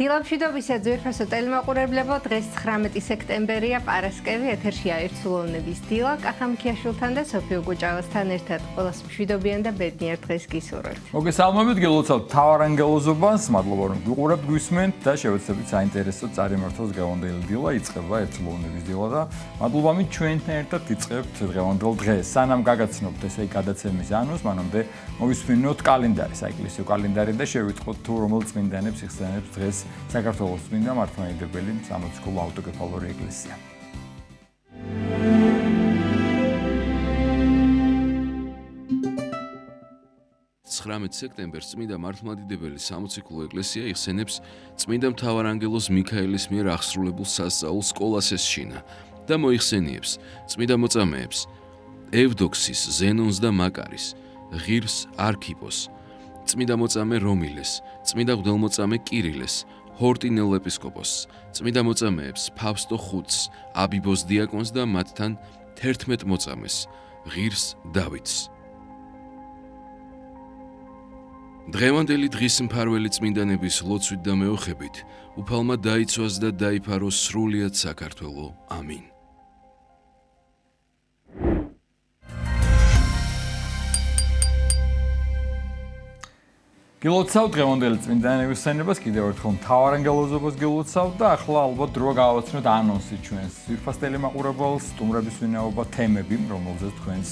დილამშვიდობისა ძვირფასო ტელემაყურებლებო, დღეს 19 სექტემბერია, პარასკევი, ეთერშია ერთსულოვნების დილა, კახამქიაშვილთან და სოფიო გუჭავასთან ერთად ყველას მშვიდობიან და ბედნიერ დღეს გისურვებთ. მოგესალმებით, გილოცავთ მთავარანგელოზობას, მადლობა რომ გვიყურებთ, გვისმენთ და შევეცდებით საინტერესო წარიმართოს დღევანდელი დილა, იწყება ერთსულოვნების დილა და მადლობამით ჩვენთან ერთად იწყებთ დღევანდელ დღეს. სანამ გაგაცნობთ ესე გადაცემის ანონსს, მანამდე მოვისმინოთ კალენდარი, საეკლესიო კალენდარი და შევიტყოთ თუ რომელ წმინდანებს იხსენებს დღეს საქართველოს წმინდა მართლმადიდებელი სამოციქულო ავტოკეფალური ეკლესია. 19 სექტემბერს წმინდა მართლმადიდებელი სამოციქულო ეკლესია იხსენებს წმინდა მთავარანგელოზ მიქაელის მიერ აღსრულებულ სასწაულს კოლასეს შინა და მოიხსენიებს წმინდა მოწამეებს ევდოქსის, ზენონს და მაკარის, ღირს არქიპოს, წმინდა მოწამე რომილეს, წმინდა მღვდელმოწამე კირილეს, ჰორტინელ ეპისკოპოსს, წმინდა მოწამეებს ფავსტო ხუთს, აბიბოს დიაკონს და მათთან 11 მოწამეს, ღირს დავითს. დღევანდელი დღის მფარველი წმინდანების ლოცვით და მეოხებით უფალმა დაიცვას და დაიფაროს სრულიად საქართველო. ამინ. გილოცავთ დღევანდელი წმინდანების სცენებას, კიდევ ერთხელ მთავარანგელოზობას გილოცავთ და ახლა ალბათ დრო გავაცნოთ ანონსი ჩვენს ძვირფას ტელემაყურებელს, სტუმრების ვინაობა, თემები, რომელზეც თქვენს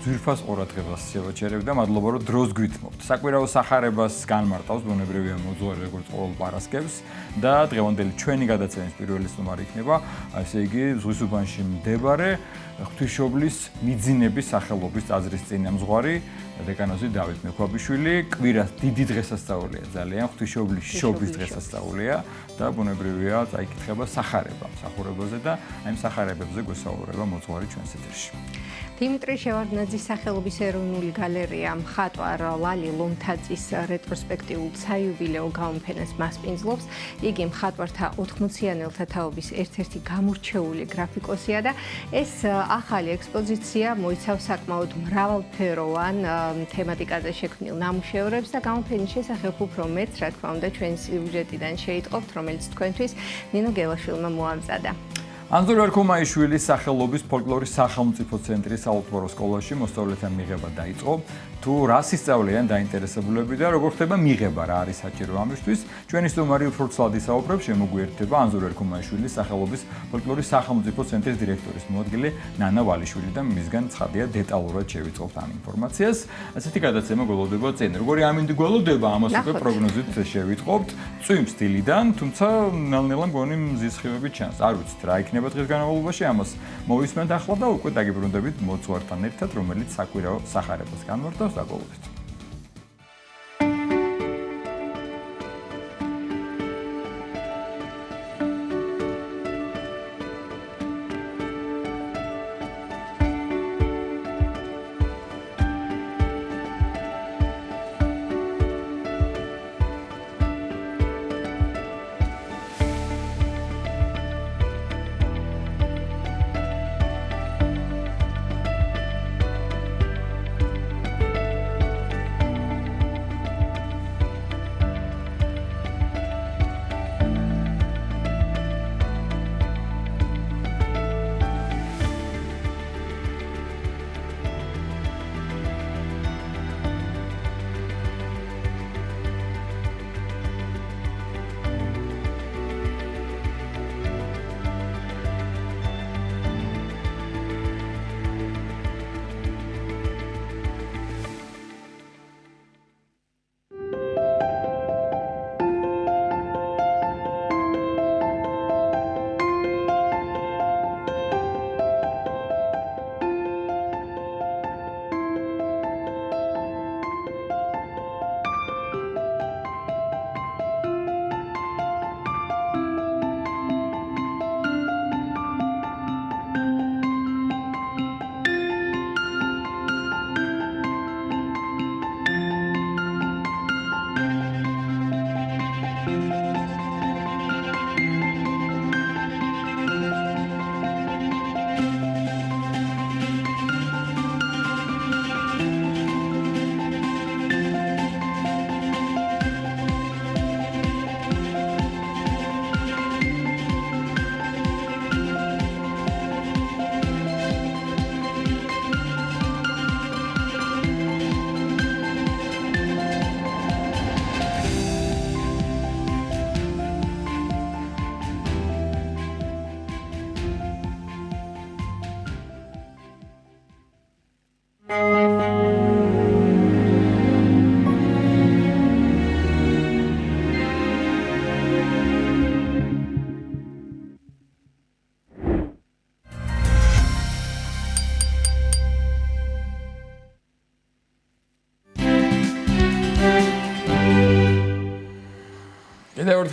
ძვირფას ყურადღებას შევაჩერებ და მადლობა რომ დროს გვითმობთ. საკვირაო სახარებას განმარტავს ბუნებრივია მოძღვარი როგორც ყოველ პარასკევს და დღევანდელი ჩვენი გადაცემის პირველი სტუმარი იქნება, ესე იგი ზღვის უბანში მდებარე ღვთისმშობლის მიძინების სახელობის ტაძრის წინამძღვარი დეკანოზი დავით მექვაბიშვილი. კვირას დიდი დღესასწაულია ძალიან, ღვთისმშობლის შობის დღესასწაულია და ბუნებრივია წაიკითხება სახარება მსახურებაზე და აი სახარებებზე გვესაუბრება მოძღვარი ჩვენს ეთერში. დიმიტრი შევარდნაძის სახელობის ეროვნული გალერეა მხატვარ ლალი ლომთაძის რეტროსპექტიულ საიუბილეო გამოფენას მასპინძლობს. იგი მხატვართა 80-იანელთა თაობის ერთ-ერთი გამორჩეული გრაფიკოსია და ეს ახალი ექსპოზიცია მოიცავს საკმაოდ მრავალფეროვან თემატიკაზე შექმნილ ნამუშევრებს და გამოფენის შესახებ უფრო მეტს, რა თქმა უნდა, ჩვენი სიუჟეტიდან შეიტყობთ, რომელიც თქვენთვის ნინო გელაშვილმა მოამზადა. ანზორ ერქომაიშვილის სახელობის ფოლკლორის სახელმწიფო ცენტრის საალთბორო სკოლაში მოსწავლეთა მიღება დაიწყო. თუ რას ისწავლიან დაინტერესებულები და როგორ ხდება მიღება, რა არის საჭირო ამისთვის, ჩვენი სტუმარი უფრო ცალად ისაუბრებს, შემოგვიერთდება ანზორ ერქომაიშვილის სახელობის ფოლკლორის სახელმწიფო ცენტრის დირექტორის მოადგილე ნანა ვალიშვილი და მისგან ცხადია დეტალურად შევიწყობთ ამ ინფორმაციას. ასეთი გადაცემა გველოდება წინ. როგორი ამინდი გველოდება, ამას უკვე პროგნოზით შევიტყობთ. წვიმს დილიდან, თუმცა ნელ-ნელა მგონი მზის სხივები ჩანს. არ ვიცით რა იქნება დღის განმავლობაში, ამას მოვისმენთ ახლა და უკვე დაგიბრუნდებით მოძღვართან ერთად, რომელიც საკვირაო სახარებას განმარტავს. დაგოლობთ.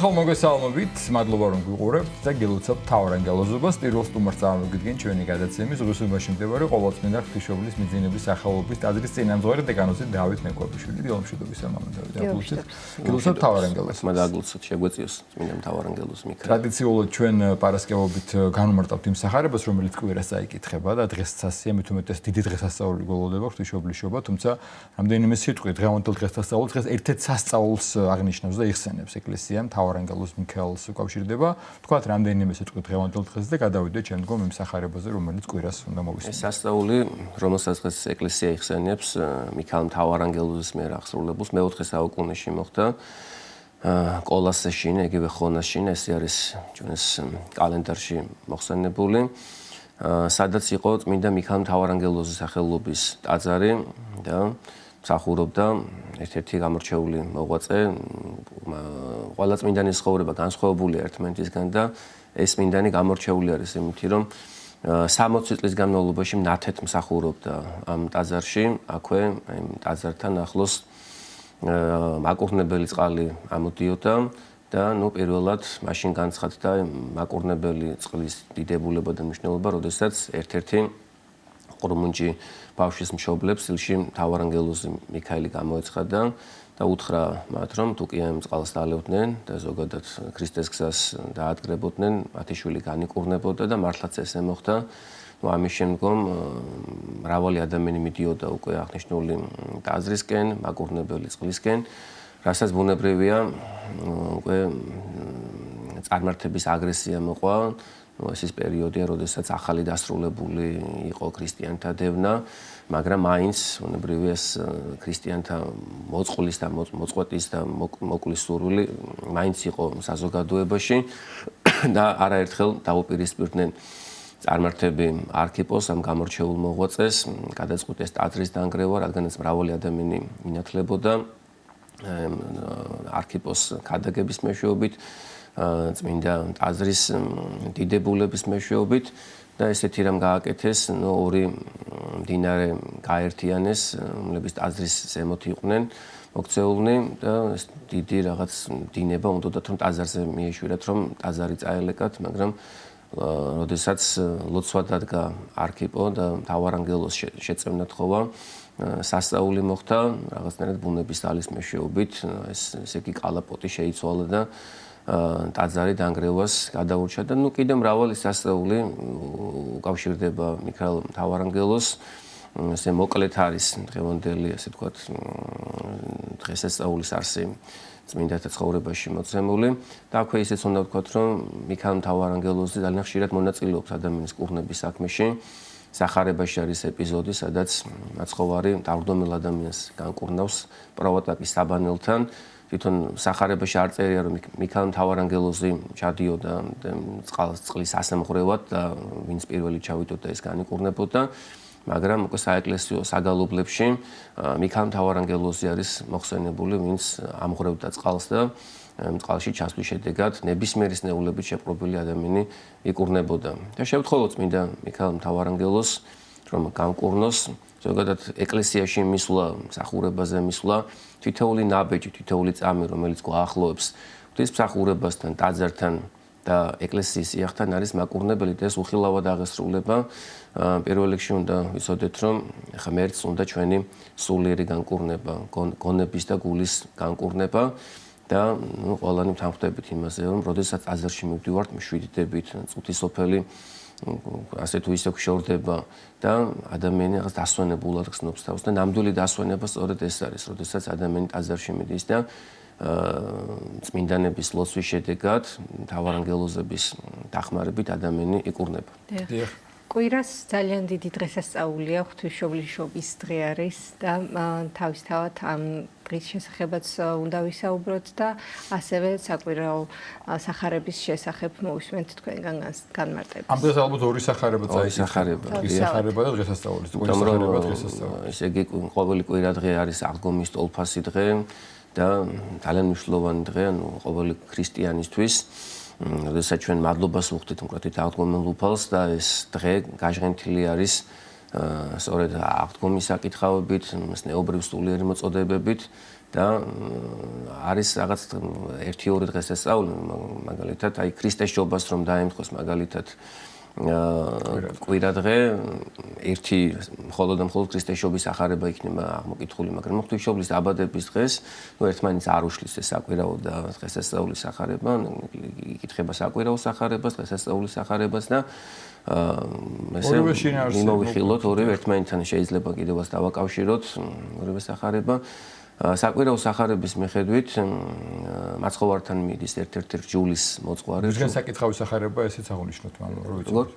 ერთხელ მოგესალმებით, მადლობა რომ გვიყურებთ და გილოცავთ თავარანგელოზობას. პირველ სტუმარს წარმოგიდგენ ჩვენი გადაცემის ზღუსობაში მდებარე ყოველწმინდა ღვთისმშობლის მიძინების სახელობის ტაძრის წინამძღვარი დეკანოზი დავით მეკვაბიშვილი. დილომშვიდობის ამამთავრებელს დაგულოცეთ. გილოცავთ თავარანგელოზს. მადაგულოცოთ შეგვეციოს წმინდა მთავარანგელოზს მიქრა. ტრადიციულად ჩვენ პარასკევობით განმარტავთ იმ სახარებას, რომელიც კვირას წაიკითხება და დღესასწაულია, მით უმეტეს დიდი დღესასწაული გველოდება ღვთისმშობლის შობა, თუმცა რამდენიმე სიტყვით დღევანდელ დღესასწაულს დღეს ერთ-ერთ სასწაულს აღნიშნავს და იხსენებს ეკლესია. თავარანგელოზ მიქაელს უკავშირდება. თქვათ რამდენიმე სიტყვით დღევანდელ დღეს და გადავიდეთ შემდგომ იმ სახარებაზე, რომელიც კვირას უნდა მოვისმინოთ. ეს სასწაული, რომელსაც დღეს ეკლესია იხსენიებს, მიქაელ მთავარანგელოზის მიერ აღსრულებულს მე-4 საუკუნეში მოხდა. კოლასეს შინ, იგივე ხონას შინ, ეს არის ჩვენს კალენდარში მოხსენებული. სადაც იყო წმინდა მიქაელ მთავარანგელოზის სახელობის ტაძარი და მსახურობდა ერთ-ერთი გამორჩეული მოღვაწე. ყველა წმინდანის ცხოვრება განსხვავებულია ერთმანეთისგან და ეს წმინდანი გამორჩეული არის იმით, რომ 60 წლის განმავლობაში ნათეთ მსახურობდა ამ ტაძარში, აქვე იმ ტაძართან ახლოს მაკურნებელი წყალი ამოდიოდა და პირველად მაშინ განცხადდა მაკურნებელი წყლის დიდებულება და მნიშვნელობა, როდესაც ერთ-ერთი ყრუმუნჯი ბავშვის მშობლებს ილში მთავარანგელოზი მიქაელი გამოეცხადა და უთხრა მათ, რომ თუ კი ამ წყალს დალევდნენ და ზოგადად ქრისტეს გზას დაადგრებოდნენ, მათი შვილი განიკურნებოდა და მართლაც ესე მოხდა. ამის შემდგომ მრავალი ადამიანი მიდიოდა უკვე აღნიშნული ტაძრისკენ, მაკურნებელი წყლისკენ, რასაც ბუნებრივია უკვე წარმართების აგრესია მოყვა. ეს ის პერიოდია, როდესაც ახალი დასრულებული იყო ქრისტიანთა დევნა, მაგრამ მაინც ბუნებრივია ეს ქრისტიანთა მოწყლის და მოწყვეტის და მოკლის სურვილი მაინც იყო საზოგადოებაში და არაერთხელ დაუპირისპირდნენ წარმართები არქიპოს ამ გამორჩეულ მოღვაწეს, გადაწყვიტეს ტაძრის დანგრევა, რადგანაც მრავალი ადამიანი ინათლებოდა არქიპოს ქადაგების მეშვეობით, წმინდა ტაძრის დიდებულების მეშვეობით და ესეთი რამ გააკეთეს, ორი მდინარე გაერთიანეს, რომლებიც ტაძრის ზემოთ იყვნენ მოქცეულნი და ეს დიდი რაღაც დინება უნდათ რომ ტაძარზე მიეშვირათ, რომ ტაძარი წაელეკათ, მაგრამ როდესაც ლოცვა დადგა არქიპო და მთავარანგელოზს შეწევნათ ხოვა, სასწაული მოხდა რაღაცნაირად ბუნების ძალის მეშვეობით, ესე იგი კალაპოტი შეიცვალა და ტაძარი დანგრევას გადაურჩა და კიდევ მრავალი სასწაული უკავშირდება მიქაელ მთავარანგელოზს. ესე მოკლედ არის დღევანდელი, ასე ვთქვათ, დღესასწაულის არსი წმინდათა ცხოვრებაში მოცემული და აქვე ისეც უნდა ვთქვათ, რომ მიქაელ მთავარანგელოზი ძალიან ხშირად მონაწილეობს ადამიანის კურნების საქმეში. სახარებაში არის ეპიზოდი, სადაც მაცხოვარი დავრდომილ ადამიანს განკურნავს პროვატაკის საბანელთან. თვითონ სახარებაში არ წერია, რომ მიქაელ მთავარანგელოზი ჩადიოდა წყლის ასამღვრევად და ვინც პირველი ჩავიდოდა ეს განიკურნებოდა, მაგრამ უკვე საეკლესიო საგალობლებში მიქაელ მთავარანგელოზი არის მოხსენებული, ვინც ამღვრევდა წყალს და წყალში ჩასვლის შედეგად ნებისმიერი სნეულებით შეპყრობილი ადამიანი იკურნებოდა. და შევთხოვოთ წმინდა მიქაელ მთავარანგელოზს, რომ გამკურნოს, ზოგადად ეკლესიაში მისვლა, მსახურებაზე მისვლა, თითოეული ნაბეჯი, თითოეული წამი, რომელიც გვაახლოვებს ღვთისმსახურებასთან, ტაძართან და ეკლესიის იახთან არის მაკურნებელი და ეს უხილავად აღესრულება. პირველ რიგში უნდა ვიცოდეთ, რომ ხა მერც უნდა ჩვენი სულიერი განკურნება, გონების და გულის განკურნება და ყველანი ვთანხმდებით იმაზე, რომ როდესაც ტაძარში მივდივართ, მშვიდდებით, წუთისოფელი ასე თუ ისე გვშორდება და ადამიანი რაღაც დასვენებულად გრძნობს თავს და ნამდვილი დასვენება სწორედ ეს არის, როდესაც ადამიანი ტაძარში მიდის და წმინდანების ლოცვის შედეგად მთავარანგელოზების დახმარებით ადამიანი იკურნება. დიახ. კვირას ძალიან დიდი დღესასწაულია, ღვთისმშობლიშობის დღე არის და თავისთავად ამ დღის შესახებაც უნდა ვისაუბროთ და ასევე საკვირაო სახარების შესახებ მოვისმენთ თქვენგან განმარტებას. ამ დღეს ალბათ ორი სახარება სახარება. სახარება და დღესასწაულის. სახარება დღესასწაულის. ესე იგი ყოველი კვირა დღე არის აღდგომის ტოლფასი დღე და ძალიან მნიშვნელოვანი დღე, ანუ ყოველი ქრისტიანისთვის. როდესაც ჩვენ მადლობას ვუხდით მკვეთრით აღდგომილ უფალს და ეს დღე გაჟღენთილი არის სწორედ აღდგომის საკითხავებით, ნეობრივ სულიერი მოწოდებებით და არის რაღაც 1-2 დღესასწაული, მაგალითად, აი ქრისტეს ჯობას რომ დაემთხოს მაგალითად კვირა დღე, ერთი მხოლოდ ქრისტეს ჯობის ახარება იქნება აღმოკითხული, მაგრამ ღვთისმშობლის დაბადების დღეს ერთმანეთს არ უშლის ეს საკვირაო და დღესასწაულის ახარება, იკითხება საკვირაო სახარებას, დღესასწაულის სახარებას და ესე მიმოვიხილოთ ორივე ერთმანეთთან შეიძლება კიდევაც დავაკავშიროთ ორივე სახარება. საკვირაო სახარების მიხედვით მაცხოვართან მიდის ერთ-ერთი რჯულის მოწყwari. რადგან საკითხავი სახარება ესეც აღნიშნოთ,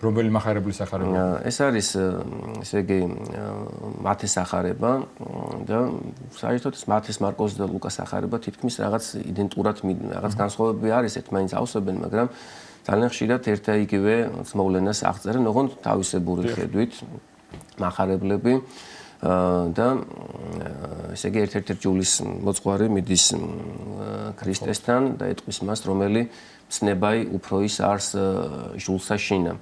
რომელი מחარებლის სახარება? ეს არის ესე იგი მათეს სახარება და საერთოდ მათეს, მარკოს და ლუკას სახარება თითქმის რაღაც იდენტურად რაღაც განსხვავებები არის, ერთმანეთს ავსებენ, მაგრამ ძალიან ხშირად ერთ და იგივე მოვლენას აღწერენ, ოღონდ თავისებური ხედვით מחარებლები და ესე იგი ერთ-ერთი რჯულის მოწყwari მიდის ქრისტესთან და ეტყვის მას, რომელი მცნებაი უფრო ის არს ჟულსა შინა.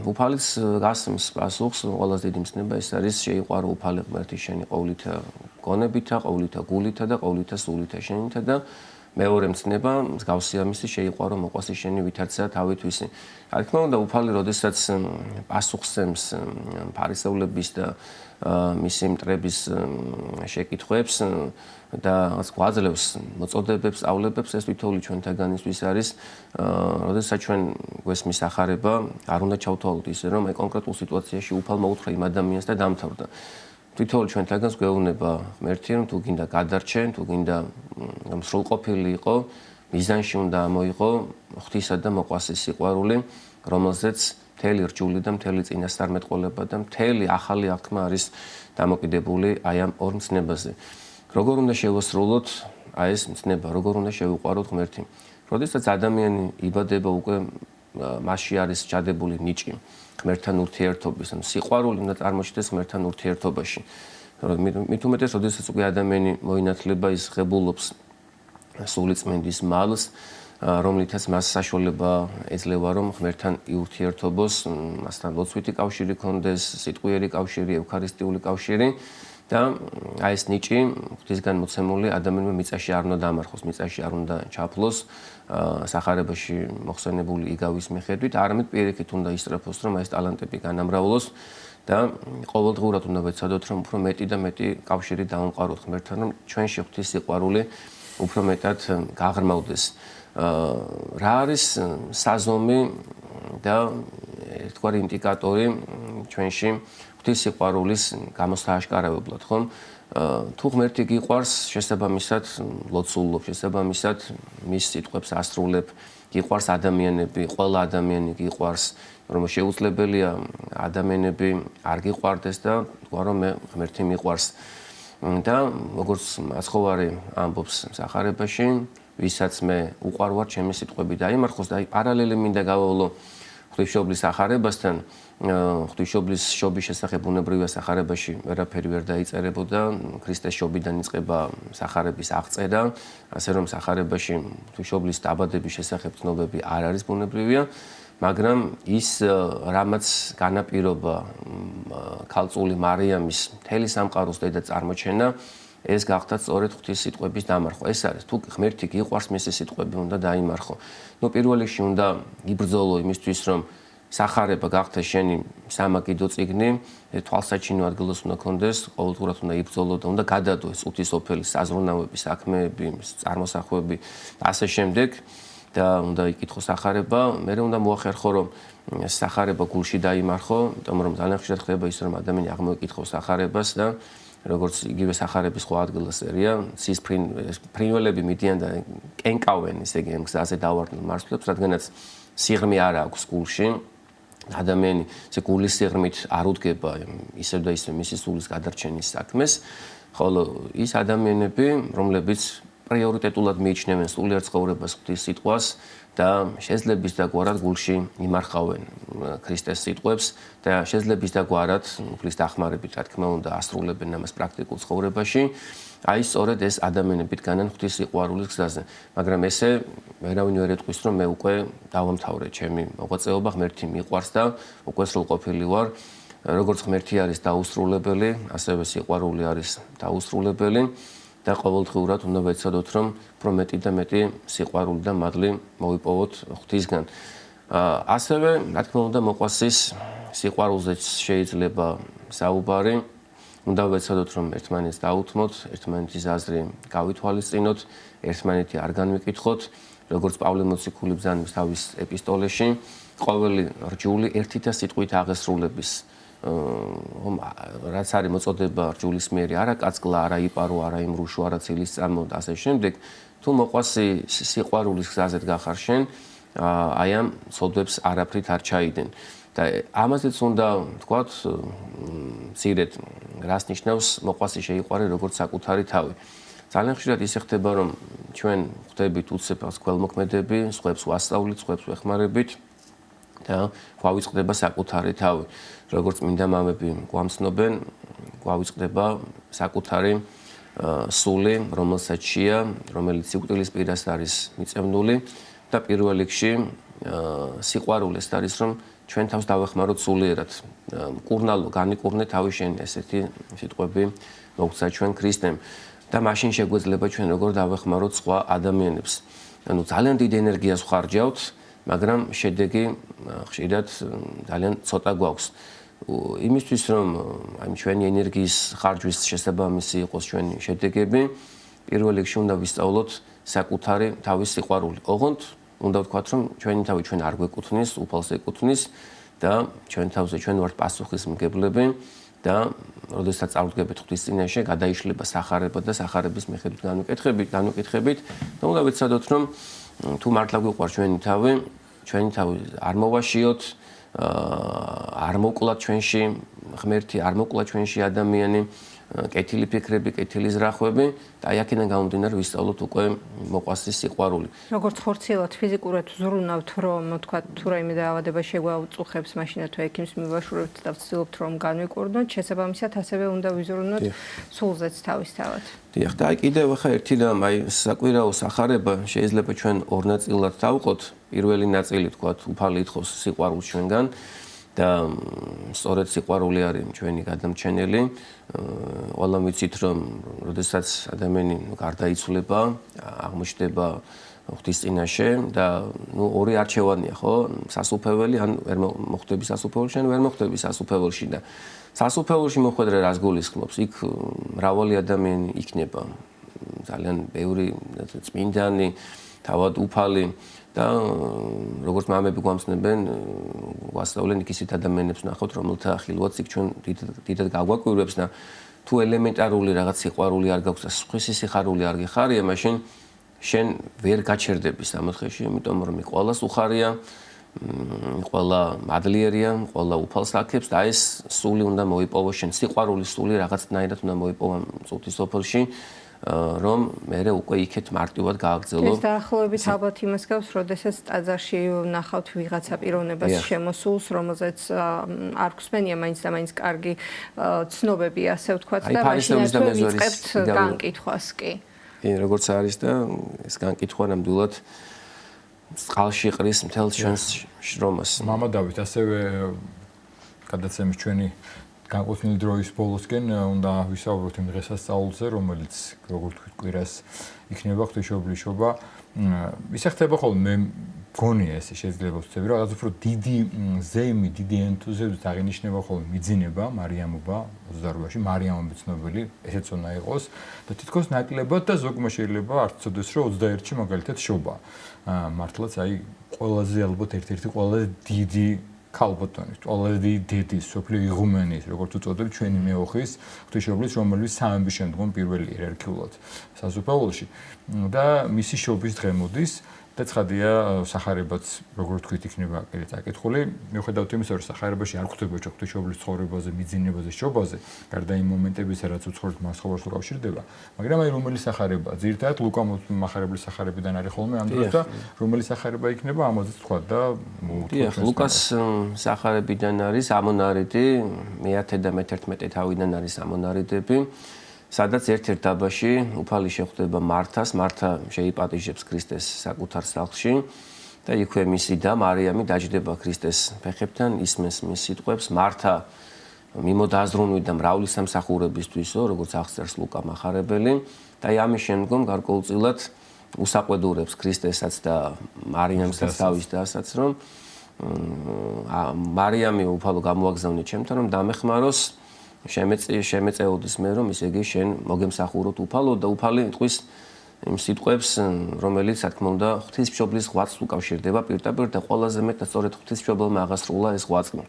უფალიც გასმის პასუხს, ყველაზე დიდი მცნება ეს არის შეიყვარო უფალი ღმერთი შენი ყოვლითა გონებითა, ყოვლითა გულითა და ყოვლითა სულითა შენითა და მეორე მცნება მსგავსი ამისი შეიყვარო მოყვასი შენი ვითარცა თავითვისი. რა თქმა უნდა, უფალი როდესაც პასუხსცემს ფარისევლების და მისი მტრების შეკითხვებს და გვაძლევს მოწოდებებს, ავლებებს, ეს თითოეული ჩვენთაგანისთვის არის, როდესაც ჩვენ გვესმის ახარება, არ უნდა ჩავთვალოთ ისე, რომ აი კონკრეტულ სიტუაციაში უფალმა უთხრა იმ ადამიანს და დამთავრდა. თითოეული ჩვენთაგანს გვეუბნება ღმერთი, რომ თუ გინდა გადარჩენ, თუ გინდა მსრულყოფილი იყო, მიზანში უნდა ამოიღო ღვთისა და მოყვასის სიყვარული, რომელზეც მთელი რჯული და მთელი წინასწარმეტყველება და მთელი ახალი აღთქმა არის დამოკიდებული აი ამ ორ მცნებაზე. როგორ უნდა შევასრულოთ აი ეს მცნება, როგორ უნდა შევიყვაროთ ღმერთი? როდესაც ადამიანი იბადება, უკვე მასში არის ჩადებული ნიჭი ღმერთთან ურთიერთობის, ანუ სიყვარული უნდა წარმოჩნდეს ღმერთთან ურთიერთობაში. მით უმეტეს, როდესაც უკვე ადამიანი მოინათლება, ის ღებულობს სულიწმინდის მალს, რომლითაც მას საშუალება ეძლევა, რომ ღმერთთან იურთიერთობოს, მასთან ლოცვითი კავშირი ქონდეს, სიტყვიერი კავშირი, ევქარისტიული კავშირი და აი ეს ნიჭი ღვთისგან მოცემული ადამიანმა მიწაში არ უნდა დამარხოს, მიწაში არ უნდა ჩაფლოს, სახარებაში მოხსენებული იგავის მიხედვით, არამედ პირიქით უნდა ისწრაფოს, რომ აი ეს ტალანტები განამრავლოს და ყოველდღურად უნდა ვეცადოთ, რომ უფრო მეტი და მეტი კავშირი დავამყაროთ ღმერთთან, რომ ჩვენში ღვთის სიყვარული უფრო მეტად გაღრმავდეს. რა არის საზომი და ერთგვარი ინდიკატორი ჩვენში ღვთის სიყვარულის გამოსააშკარავებლად, ხომ? თუ ღმერთი გიყვარს, შესაბამისად ლოცულობ, შესაბამისად მის სიტყვებს ასრულებ, გიყვარს ადამიანები, ყველა ადამიანი გიყვარს, რომ შეუძლებელია ადამიანები არ გიყვარდეს და თქვა რომ მე ღმერთი მიყვარს. და როგორც მაცხოვარი ამბობს სახარებაში, ვისაც მე უყვარ ვარ, ჩემი სიტყვები დაიმარხოს და აი პარალელი მინდა გავავლო ღვთისმშობლის სახარებასთან. ღვთისმშობლის შობის შესახებ ბუნებრივია სახარებაში ვერაფერი ვერ დაიწერებოდა, ქრისტეს შობიდან იწყება სახარების აღწერა, ასე რომ სახარებაში ღვთისმშობლის დაბადების შესახებ ცნობები არ არის ბუნებრივია, მაგრამ ის რამაც განაპირობა ქალწული მარიამის მთელი სამყაროს დედა წარმოჩენა, ეს გახდა სწორედ ღვთის სიტყვების დამარხვა. ეს არის, თუ ღმერთი გიყვარს, მისი სიტყვები უნდა დაიმარხო. ნუ პირველ რიგში უნდა იბრძოლო იმისთვის, რომ სახარება გახდეს შენი სამაგიდო წიგნი, თვალსაჩინო ადგილას უნდა კონდეს, ყოველდღურად უნდა იბრძოლო და უნდა გადადო ეს უთისოფელი საზრუნავები, საქმეები, წარმოსახვები და ასე შემდეგ. და უნდა იკითხო სახარება, მე უნდა მოახერხო, რომ სახარება გულში დაიმარხო, იმიტომ რომ ძალიან ხშირად ხდება ის, რომ ადამიანი აღმოეკითხოს სახარებას და როგორც იგივე სახარების სხვა ადგილასერია, ცის ფრინველები მიდიან და კენკავენ, ესე იგი, ამ გზაზე დავარდნილ მარცვლებს, რადგანაც სიღრმე არ აქვს გულში ადამიანი ესე გულის სიღრმით არ უდგება ისევ და ისევ მისი სულის გადარჩენის საქმეს, ხოლო ის ადამიანები, რომლებიც პრიორიტეტულად მიიჩნევენ სულიერ ცხოვრებას, ღვთის სიტყვას და შეძლების დაგვარად გულში იმარხავენ ქრისტეს სიტყვებს და შეძლების დაგვარად უფლის დახმარებით, რა თქმა უნდა, ასრულებენ ამას პრაქტიკულ ცხოვრებაში. აი სწორედ ეს ადამიანები დგანან ღვთის სიყვარულის გზაზე, მაგრამ ესე ვერავინ ვერ ეტყვის, რომ მე უკვე დავამთავრე ჩემი მოღვაწეობა, ღმერთი მიყვარს და უკვე სრულყოფილი ვარ. როგორც ღმერთი არის დაუსრულებელი, ასევე სიყვარული არის დაუსრულებელი და ყოველდღიურად უნდა ვეცადოთ, რომ უფრო მეტი და მეტი სიყვარული და მადლი მოვიპოვოთ ღვთისგან. ასევე, რა თქმა უნდა, მოყვასის სიყვარულზეც შეიძლება საუბარი. უნდა ვეცადოთ, რომ ერთმანეთს დაუთმოთ, ერთმანეთის აზრი გავითვალისწინოთ, ერთმანეთი არ განვიკითხოთ, როგორც პავლე მოციქული ბრძანის თავის ეპისტოლეში, ყოველი რჯული ერთით და სიტყვით აღესრულების რაც არის მოწოდება რჯულისმიერი, არა კაცკლა, არა იპარო, არა იმრუშო, არა ცილის წამო და ასე შემდეგ, თუ მოყვასი სიყვარულის გზაზეთ გახარ შენ, აი ამ ცოდვებს არაფრით არ ჩაიდენ. და ამაზეც უნდა ვთქვათ, მცირედ რას ნიშნავს მოყვასი შეიყვარე როგორც საკუთარი თავი. ძალიან ხშირად ისე ხდება, რომ ჩვენ ხვდებით უცებ ქველმოქმედები, სხვებს ვასწავლით, სხვებს ვეხმარებით და გვავიწყდება საკუთარი თავი. როგორც მინდა მამები გვამცნობენ, გვავიწყდება საკუთარი სული, რომელსაც შეა, რომელიც სიკვდილის პირას არის მიწევნული და პირველ რიგში სიყვარულეს არის, რომ ჩვენ თავს დავეხმაროთ სულიერად. მკურნალო განიკურნე თავი შენ, ესეთი სიტყვები მოგცა ჩვენ ქრისტემ და მაშინ შეგვეძლება ჩვენ როგორ დავეხმაროთ სხვა ადამიანებს. ანუ ძალიან დიდ ენერგიას ვხარჯავთ, მაგრამ შედეგი ხშირად ძალიან ცოტა გვაქვს. იმისთვის რომ აი ჩვენი ენერგიის ხარჯვის შესაბამისი იყოს ჩვენი შედეგები, პირველ რიგში უნდა ვისწავლოთ საკუთარი თავის სიყვარული. ოღონდ უნდა ვთქვათ, რომ ჩვენი თავი ჩვენ არ გვეკუთვნის, უფალს ეკუთვნის და ჩვენ თავზე ჩვენ ვართ პასუხისმგებლები და როდესაც წავდგებით ღვთის წინაშე, გადაიშლება სახარება და სახარების მიხედვით განუკითხებით და უნდა ვიცადოთ, რომ თუ მართლა გვიყვარს ჩვენი თავი არ მოვაშიოთ, არ მოკლათ ჩვენში ღმერთი, არ მოკლათ ჩვენში ადამიანი, კეთილი ფიქრები, კეთილი ზრახვები და აი აქედან გამომდინარე ვისწავლოთ უკვე მოყვასის სიყვარული. როგორც ხორციელად ფიზიკურად ვზრუნავთ, რომ თქვა თუ რაიმე დაავადება შეგვაუწუხებს, მაშინაც ექიმს მივაშურებთ და ვცდილობთ რომ განვიკურნოთ, შესაბამისად ასევე უნდა ვიზრუნოთ სულზეც თავისთავად. დიახ, და აი კიდევ ახლა ერთი რამ, აი საკვირაო სახარება შეიძლება ჩვენ ორ ნაწილად დავყოთ. პირველი ნაწილი თქვა უფალი ითხოვს სიყვარულს ჩვენგან და სწორედ სიყვარული არის ჩვენი გადამჩენელი. ყველამ ვიცით, რომ როდესაც ადამიანი გარდაიცვლება, აღმოჩნდება ღვთის წინაშე და ორი არჩევანია, ხო? სასუფეველი, ან ვერ მოხვდები სასუფეველში, ან ვერ მოხვდები სასუფეველში და სასუფეველში მოხვედრა რას გულისხმობს? იქ მრავალი ადამიანი იქნება, ძალიან ბევრი წმინდანი, თავად უფალი და როგორც მამები გვამცნობენ, გვასწავლენ იქ ისეთ ადამიანებს ნახავთ, რომელთა ხილვაც იქ ჩვენ დიდად გაგვაკვირვებს და თუ ელემენტარული რაღაც სიყვარული არ გაქვს და სხვისი სიხარული არ გიხარია, მაშინ შენ ვერ გაჩერდები სამოთხეში, იმიტომ რომ ყველას უხარია, ყველა მადლიერია, ყველა უფალს აქებს და ეს სული უნდა მოიპოვო შენ, სიყვარულის სული რაღაცნაირად უნდა მოიპოვო წუთის სოფელში. რომ მე უკვე იქეთ მარტივად გააგრძელო. ეს დაახლოებით ალბათ იმას გავს, როდესაც ტაძარში ნახავთ ვიღაცა პიროვნებას შემოსულს, რომელზეც არ გვსმენია მაინც და მაინც კარგი ცნობები, ასე ვთქვათ და მაშინაც ვიწყებთ განკითხვას კი. როგორც არის და ეს განკითხვა ნამდვილად წყალში ყრის მთელ ჩვენს შრომას. მამა დავით, ასევე გადაცემის ჩვენი განკუთვნილი დროის ბოლოსკენ უნდა ვისაუბროთ იმ დღესასწაულზე, რომელიც როგორც თქვით, კვირას იქნება ღვთისმშობლიშობა. ისე ხდება ხოლმე, მე მგონია ესე შეიძლება ვთქვი, რომ რაღაც უფრო დიდი ზეიმი, დიდი ენთუზიაზმით აღინიშნება ხოლმე მიძინება, მარიამობა 28-ში, მარიამობა ცნობილი, ესეც უნდა იყოს და თითქოს ნაკლებად და ზოგმა შეიძლება არ ცოდეს, რომ 21-ში მაგალითად შობა. მართლაც აი ყველაზე ალბათ ერთ-ერთი ყველაზე დიდი ქალბატონის, ყველაზე დიდი სოფლიო იღუმენის, როგორც უწოდებს ჩვენი მეოხის ღვთისმშობლის, რომელიც სამების შემდგომ პირველი იერარქიულად სასუფეველში და მისი შობის დღე მოდის და ცხადია სახარებაც როგორ თქვით იქნება კიდე წაკითხული. მიუხედავად იმისა, რომ სახარებაში არ გვხვდება ღვთისმშობლის ცხოვრებაზე, მიძინებაზე, შობაზე, გარდა იმ მომენტებისა, რაც უცხოეთ მასხოვარს უკავშირდება, მაგრამ აი რომელი სახარება, ძირითადად ლუკა მახარებლის სახარებიდან არის ხოლმე ამ დროს და რომელი სახარება იქნება, ამაზეც თქვა და დიახ, ლუკას სახარებიდან არის ამონარიდი, მე-10 და მე-11 თავიდან არის ამონარიდები. სადაც ერთ-ერთ დაბაში უფალი შეხვდება მართას, მართა შეიპატიჟებს ქრისტეს საკუთარ სახლში და იქვე მისი და მარიამი დაჯდება ქრისტეს ფეხებთან, ისმენს მის სიტყვებს. მართა მიმოდაზრუნვით და მრავალი სამსახურებისთვისო, როგორც აღწერს ლუკა მახარებელი და ამის შემდგომ გარკვეულწილად უსაყვედურებს ქრისტესაც და მარიამსაც თავის დასაც, რომ მარიამი უფალო გამოაგზავნე ჩემთან, რომ დამეხმაროს შემეწეოდეს მე რომ ისე იგი შენ მოგემსახუროთ უფალო და უფალი ტყვის იმ სიტყვებს რომელიც რა თქმა უნდა ღვთისმშობლის ღვაწლს უკავშირდება პირდაპირ და ყველაზე მეტად სწორედ ღვთისმშობელმა აღასრულა ეს ღვაწლი.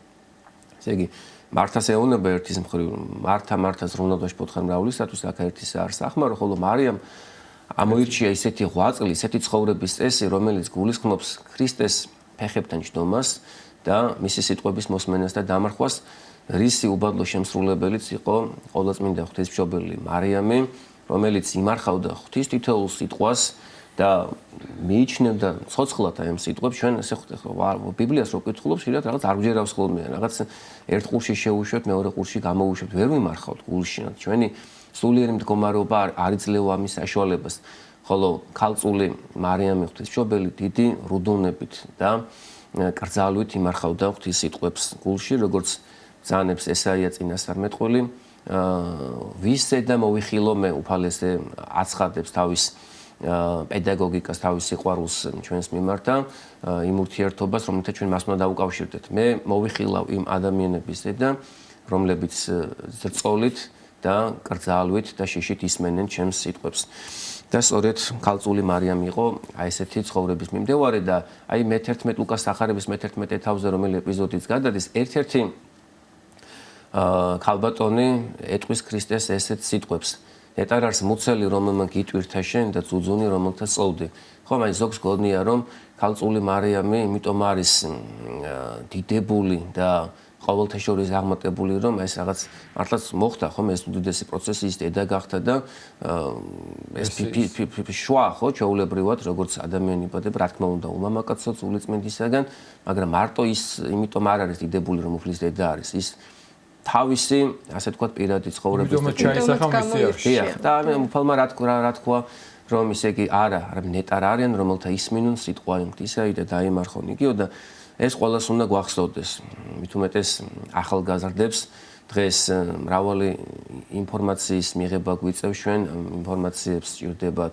ესე იგი მართას ეუბნება ერთის მხრივ მართას ზრუნავდა შფოთხარ მრავლისათვის აქ ერთის არ სახმარო ხოლო მარიამ ამოირჩია ისეთი ღვაწლი, ისეთი ცხოვრების წესი რომელიც გულისხმობს ქრისტეს ფეხებთან ჯდომას და მისი სიტყვების მოსმენას და დამარხვას რისი უბადლო შემსრულებელიც იყო ყოვლადწმინდა ღვთისმშობელი მარიამი, რომელიც იმარხავდა ღვთის თითოეულ სიტყვას და მიიჩნევდა ცოცხლად აი ამ სიტყვებს. ჩვენ ესე ბიბლიას რო ვკითხულობთ, ხშირად რაღაც არ გვჯერავს ხოლმე, რაღაც ერთ ყურში შევუშვებთ, მეორე ყურში გამოვუშვებთ, ვერ ვიმარხავთ გულში. ჩვენი სულიერი მდგომარეობა არ იძლევა ამის საშუალებას. ხოლო ქალწული მარიამი ღვთისმშობელი დიდი რუდუნებით და კრძალვით იმარხავდა ღვთის სიტყვებს გულში, როგორც ძანებს ესაია წინასწარმეტყველი ვისე და მოვიხილო მე უფალესე აცხადებს თავის პედაგოგიკას, თავის სიყვარულს ჩვენს მიმართ და იმ ურთიერთობას, რომელთა ჩვენ მას უნდა დაუკავშირდეთ. მე მოვიხილავ იმ ადამიანებისე და რომლებიც ზრწოლით და კრძალვით და შიშით ისმენენ ჩემს სიტყვებს. და სწორედ ქალწული მარიამი იყო აი ესეთი ცხოვრების მიმდევარი და აი მე-11 ლუკას სახარების მე-11 თავზე რომელი ეპიზოდიც გადადის, ერთ-ერთი ქალბატონი ეტყვის ქრისტეს ესეთ სიტყვებს. ნეტარ არის მუცელი, რომელმა გიტვირთა შენ და ძუძუნი, რომელთა წოვდი. ხო, აი ზოგს გონია, რომ ქალწული მარიამი იმიტომ არის დიდებული და ყოველთა შორის აღმატებული, რომ ეს რაღაც მართლაც მოხდა, ხო, ეს უდიდესი პროცესი ის დედა გახდა და ეს შვა, ხო, ჩვეულებრივად, როგორც ადამიანი იბადება, რა თქმა უნდა, უმამაკაცო სულიწმინდისაგან, მაგრამ მარტო ის იმიტომ არ არის დიდებული, რომ უფლის დედა არის, ის თავისი, ასე ვთქვათ, პირადი ცხოვრების და უფალმა რა თქვა, რომ ისე იგი არა ნეტარ არიან, რომელთა ისმინონ სიტყვა იმთისაი და დაიმარხონ იგიო და ეს ყველას უნდა გვახსოვდეს. მით უმეტეს ახალგაზრდებს დღეს მრავალი ინფორმაციის მიღება გვიწევს ჩვენ, ინფორმაციებს სჭირდება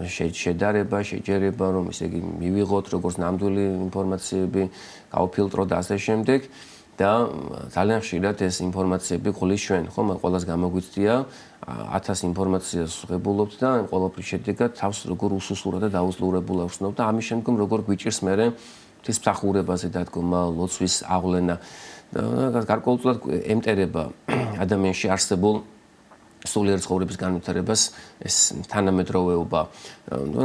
შედარება, შეჯერება, რომ ისე იგი მივიღოთ როგორც ნამდვილი ინფორმაციები, გავფილტროთ და ასე შემდეგ. და ძალიან ხშირად ეს ინფორმაციები გulis ჩვენ, ხო, ყველას გამოგვიცდია 1000 ინფორმაციას ვღებულობთ და ყველაფრის შედეგად თავს როგორ უსუსურად და დაუძლურებულ ავხსნობ და ამის შემდგომ როგორ გვიჭირს მერე ღვთის მსახურებაზე დადგომა, ლოცვის აღვლენა და გარკვეულწილად ემტერება ადამიანში არსებულ სულიერ ცხოვრების განვითარებას ეს თანამედროვეობა.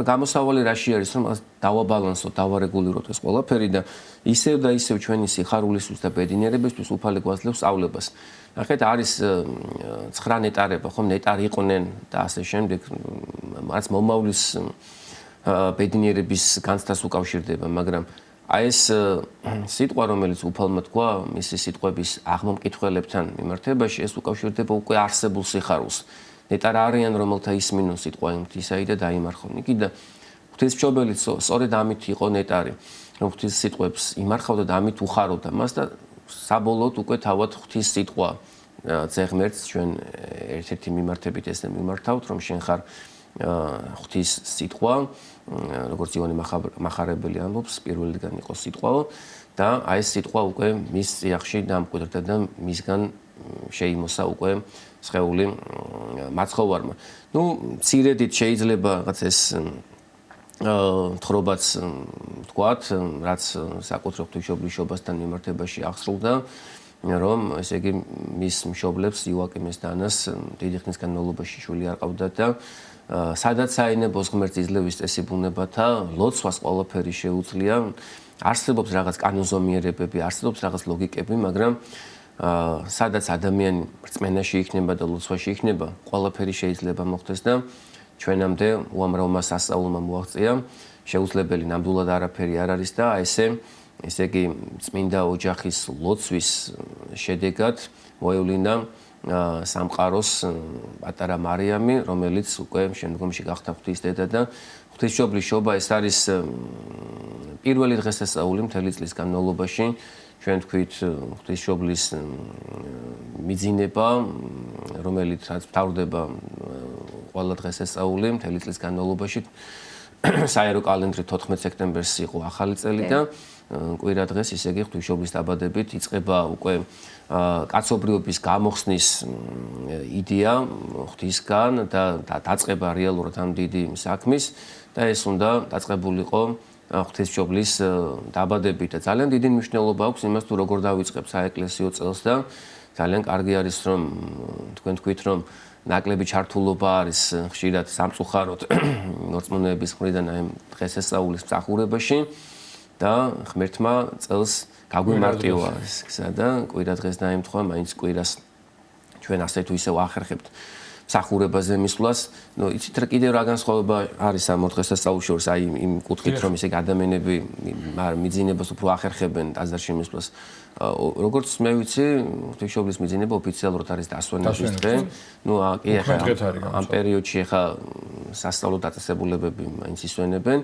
გამოსავალი რაში არის, რომ დავაბალანსოთ, დავარეგულიროთ ეს ყველაფერი და ისევ და ისევ ჩვენი სიხარულისთვის და ბედნიერებისთვის უფალი გვაძლევს სწავლებას. ნახეთ, არის 9 ნეტარება, ხომ ნეტარი იყვნენ და ასე შემდეგ, რაც მომავლის ბედნიერების განცდას უკავშირდება, მაგრამ აი ეს სიტყვა, რომელიც უფალმა თქვა, მისი სიტყვების აღმომკითხველებთან მიმართებაში, ეს უკავშირდება უკვე არსებულ სიხარულს. ნეტარ არიან, რომელთა ისმინონ სიტყვა იმთისაი და დაიმარხონ იგი და ღვთისმშობელი სწორედ ამით იყო ნეტარი, რომ ღვთის სიტყვებს იმარხავდა და ამით უხარობდა მას და საბოლოოდ უკვე თავად ღვთის სიტყვა ძეღმერთს ჩვენ ერთ-ერთი მიმართებით ესე მიმართავთ, რომ შენ ხარ ღვთის სიტყვა, როგორც ივანე მახარებელი ამბობს, პირველიდან იყო სიტყვაო და აი ეს სიტყვა უკვე მის წიაღში დამკვიდრდა და მისგან შეიმოსა უკვე სხეული მაცხოვარმა. ნუ მცირედით შეიძლება რაღაც ეს თხრობაც თქვათ, რაც საკუთრივ ღვთისმშობლიშობასთან მიმართებაში აღსრულდა რომ ესე იგი მის მშობლებს იოაკიმეს და ანას დიდი ხნის განმავლობაში შვილი არ ყავდათ და სადაც აინებოს ღმერთს იძლევის წესი ბუნებათა ლოცვას ყველაფერი შეუძლია არსებობს რაღაც კანონზომიერებები არსებობს რაღაც ლოგიკები მაგრამ სადაც ადამიანი რწმენაში იქნება და ლოცვაში იქნება ყველაფერი შეიძლება მოხდეს და ჩვენამდე უამრავმა სასწაულმა მოაღწია შეუძლებელი ნამდვილად არაფერი არ არის და ესე იგი წმინდა ოჯახის ლოცვის შედეგად მოევლინა სამყაროს პატარა მარიამი, რომელიც უკვე შემდგომში გახდა ღვთის დედა და ღვთისმშობლის შობა ეს არის პირველი დღესასწაული მთელი წლის განმავლობაში. ჩვენ თქვით ღვთისმშობლის მიძინება, რომელიც მთავრდება ყველა დღესასწაული მთელი წლის განმავლობაში. საერო კალენდრით 14 სექტემბერს იყო ახალი წელი და კვირა დღეს ისე იგი ღვთისმშობლის დაბადებით იწყება უკვე კაცობრიობის გამოხსნის იდეა ღვთისგან და დაწყება რეალურად ამ დიდი საქმის და ეს უნდა დაწყებულიყო ღვთისმშობლის დაბადებით და ძალიან დიდი მნიშვნელობა აქვს იმას თუ როგორ დავიწყებ საეკლესიო წელს და ძალიან კარგი არის რომ თქვენ თქვით რომ ნაკლები ჩართულობა არის ხშირად სამწუხაროდ მორწმუნეების მხრიდან აი დღესასწაულის მსახურებაში და ღმერთმა წელს გაგვიმარტივა ეს გზა და კვირა დღეს დაემთხვა მაინც კვირას ჩვენ ასე თუ ისევ ახერხებთ მსახურებაზე მისვლას. ნუ იცით რა კიდევ რა განსხვავება არის ამ დღესასწაულს შორის აი იმ კუთხით რომ ისე ადამიანები მიძინებას უფრო ახერხებენ ტაძარში მისვლას. როგორც მე ვიცი, ღვთისმშობლის მიძინება ოფიციალურად არის დასვენების დღე. ნუ კი ახლა ამ პერიოდში ახლა სასწავლო დაწესებულებები მაინც ისვენებენ.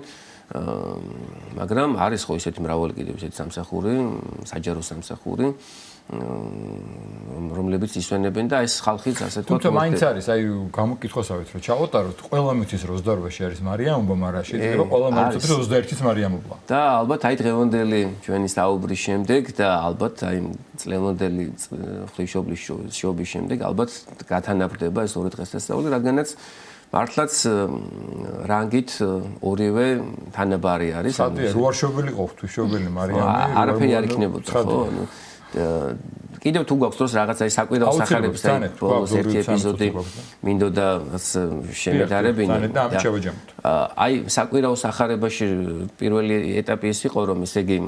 მაგრამ არის ხო ისეთი მრავალი კიდევ ისეთი სამსახური, საჯარო სამსახური, რომლებიც ისვენებენ და ეს ხალხიც ასე თქვა. თუმცა მაინც არის, აი გამოკითხვასავით რომ ჩავატაროთ, ყველა მითის რომ 28-ში არის მარიამობა, მაგრამ შეიძლება ყველა მითის რომ 21-იც მარიამობა. და ალბათ აი დღევანდელი ჩვენი საუბრის შემდეგ და ალბათ აი წლევანდელი ღვთისმშობლის შობის შემდეგ ალბათ გათანაბრდება ეს ორი დღესასწაული, რადგანაც მართლაც რანგით ორივე თანაბარი არის. ხადია, რო არ შობილი ყო ღვთისმშობელი მარიამი, არაფერი არ იქნებოდა ხო? კიდევ თუ გვაქვს დროს რაღაც აი საკვირაო სახარების და ბოლოს ერთი ეპიზოდი მინდოდა შემედარებინა და ამით შევაჯამოთ. აი საკვირაო სახარებაში პირველი ეტაპი ის იყო რომ ესე იგი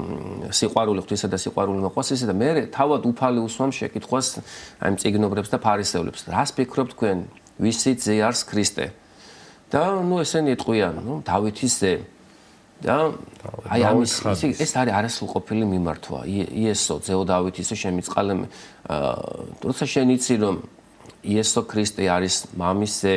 სიყვარული ღვთისა და სიყვარული მოყვას ისე და მე თავად უფალი უსვამ შეკითხვას აი მწიგნობრებს და ფარისევლებს. რას ფიქრობთ თქვენ? ვისით ზე არის ქრისტე? და ნუ ესენი ეტყვიან, ნუ დავითის ზე. და აი ამის ეს არის არასრულყოფილი მიმართვა. იესო ძეო დავითისო შემიწყალე როცა შენ იცი რომ იესო ქრისტე არის მამის ზე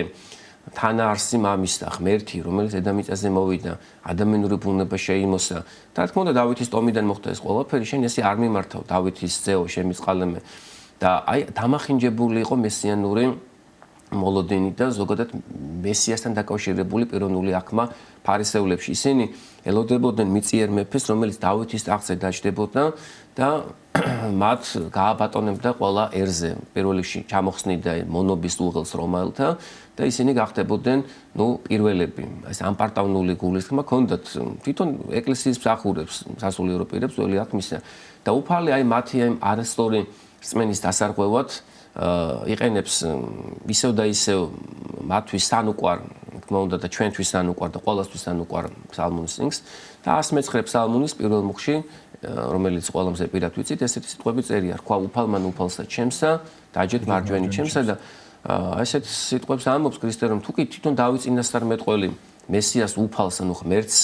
თანაარსი მამის და ღმერთი რომელიც დედამიწაზე მოვიდა ადამიანური ბუნება შეიმოსა და რა თქმა უნდა დავითის ტომიდან მოხდა ეს ყველაფერი შენ ესე არ მიმართავ დავითის ძეო შემიწყალე და აი დამახინჯებული იყო მესიანური მოლოდინი და ზოგადად მესიასთან დაკავშირებული პიროვნული აღქმა ფარისევლებში ისინი ელოდებოდნენ მიწიერ მეფეს რომელიც დავითის ტახტზე დაჯდებოდა და მათ გააბატონებდა ყველა ერზე პირველ რიგში ჩამოხსნიდა მონობის უღელს რომაელთა და ისინი გახდებოდნენ ნუ პირველები ეს ამპარტავნული გულისხმა ჰქონდათ თვითონ ეკლესიის მსახურებს სასულიერო პირებს ძველი აღქმისა და უფალი აი მათი აი არასწორი რწმენის დასარღვევად იყენებს ისევ და ისევ მათთვის სანუკვარ თქმა უნდა და ჩვენთვის სანუკვარ და ყოველთვის სანუკვარ ფსალმუნის სინგს და 119 ფსალმუნის პირველ მუხში რომელიც ყველამზე პირად ვიცით ესეთი სიტყვები წერია რქვა უფალმა უფალსა ჩემსა დაჯეთ მარჯვენი ჩემსა და ესეთ სიტყვებს ამბობს ქრისტე რომ თუ კი თვითონ დავით წინასწარმეტყველი მესიას უფალს ანუ ღმერთს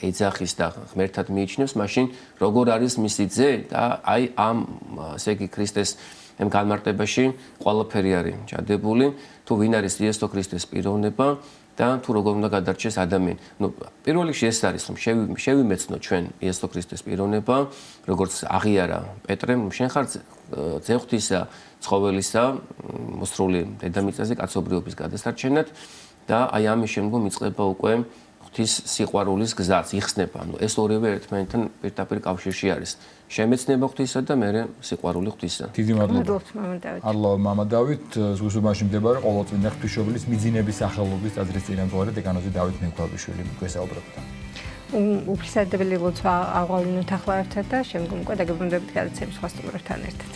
ეძახის და ღმერთად მიიჩნევს მაშინ როგორ არის მისი ძე და აი ამ ესე იგი ქრისტეს ამ განმარტებაში ყველაფერი არის ჩადებული თუ ვინ არის იესო ქრისტეს პიროვნება და თუ როგორ უნდა გადარჩეს ადამიანი. ნუ პირველ რიგში ეს არის რომ შევიმეცნო ჩვენ იესო ქრისტეს პიროვნება, როგორც აღიარა პეტრემ, შენ ხარ ძე ღვთისა, ცხოველისა, მოსრული დედამიწაზე კაცობრიობის გადასარჩენად და აი ამის შემდგომ იწყება უკვე ღვთის სიყვარულის გზაც, იხსნება. ანუ ეს ორივე ერთმანეთთან პირდაპირ კავშირში არის. შემეცნება ღვთისა და მე სიყვარული ღვთისა. დიდი მადლობა. ალო მამა დავით, ზღუსობაში მდებარე ყოველწლინა ღვთისმშობლის მიძინების სახელობის ტაძრის წინამძღვარი დეკანოზი დავით ნექვაბიშვილი გვესაუბრებდა. უფლისადებელი ლოცვა აღვავლინოთ ახლა ერთად და შემდგომ უკვე დაგებრუნდებით გადაცემის სხვა სტუმრებთან ერთად.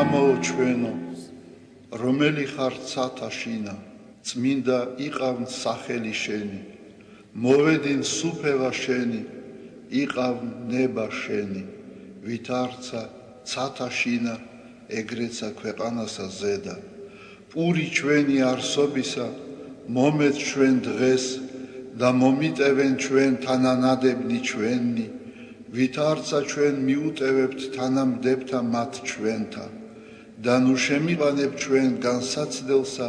ამაო ჩვენო, რომელი ხარ ცათაშინა, წმინდა იყავნ სახელი შენი, მოვედინ სუფევა შენი, იყავნ ნება შენი, ვითარცა ცათაშინა, ეგრეცა ქვეყანასა ზედა, პური ჩვენი არსობისა, მომეც ჩვენ დღეს და მომიტევენ ჩვენ თანანადებნი ჩვენი, ვითარცა ჩვენ მიუტევებთ თანამდებთა მათ ჩვენთა და ნუ შემიყანებ ჩვენ განსაცდელსა,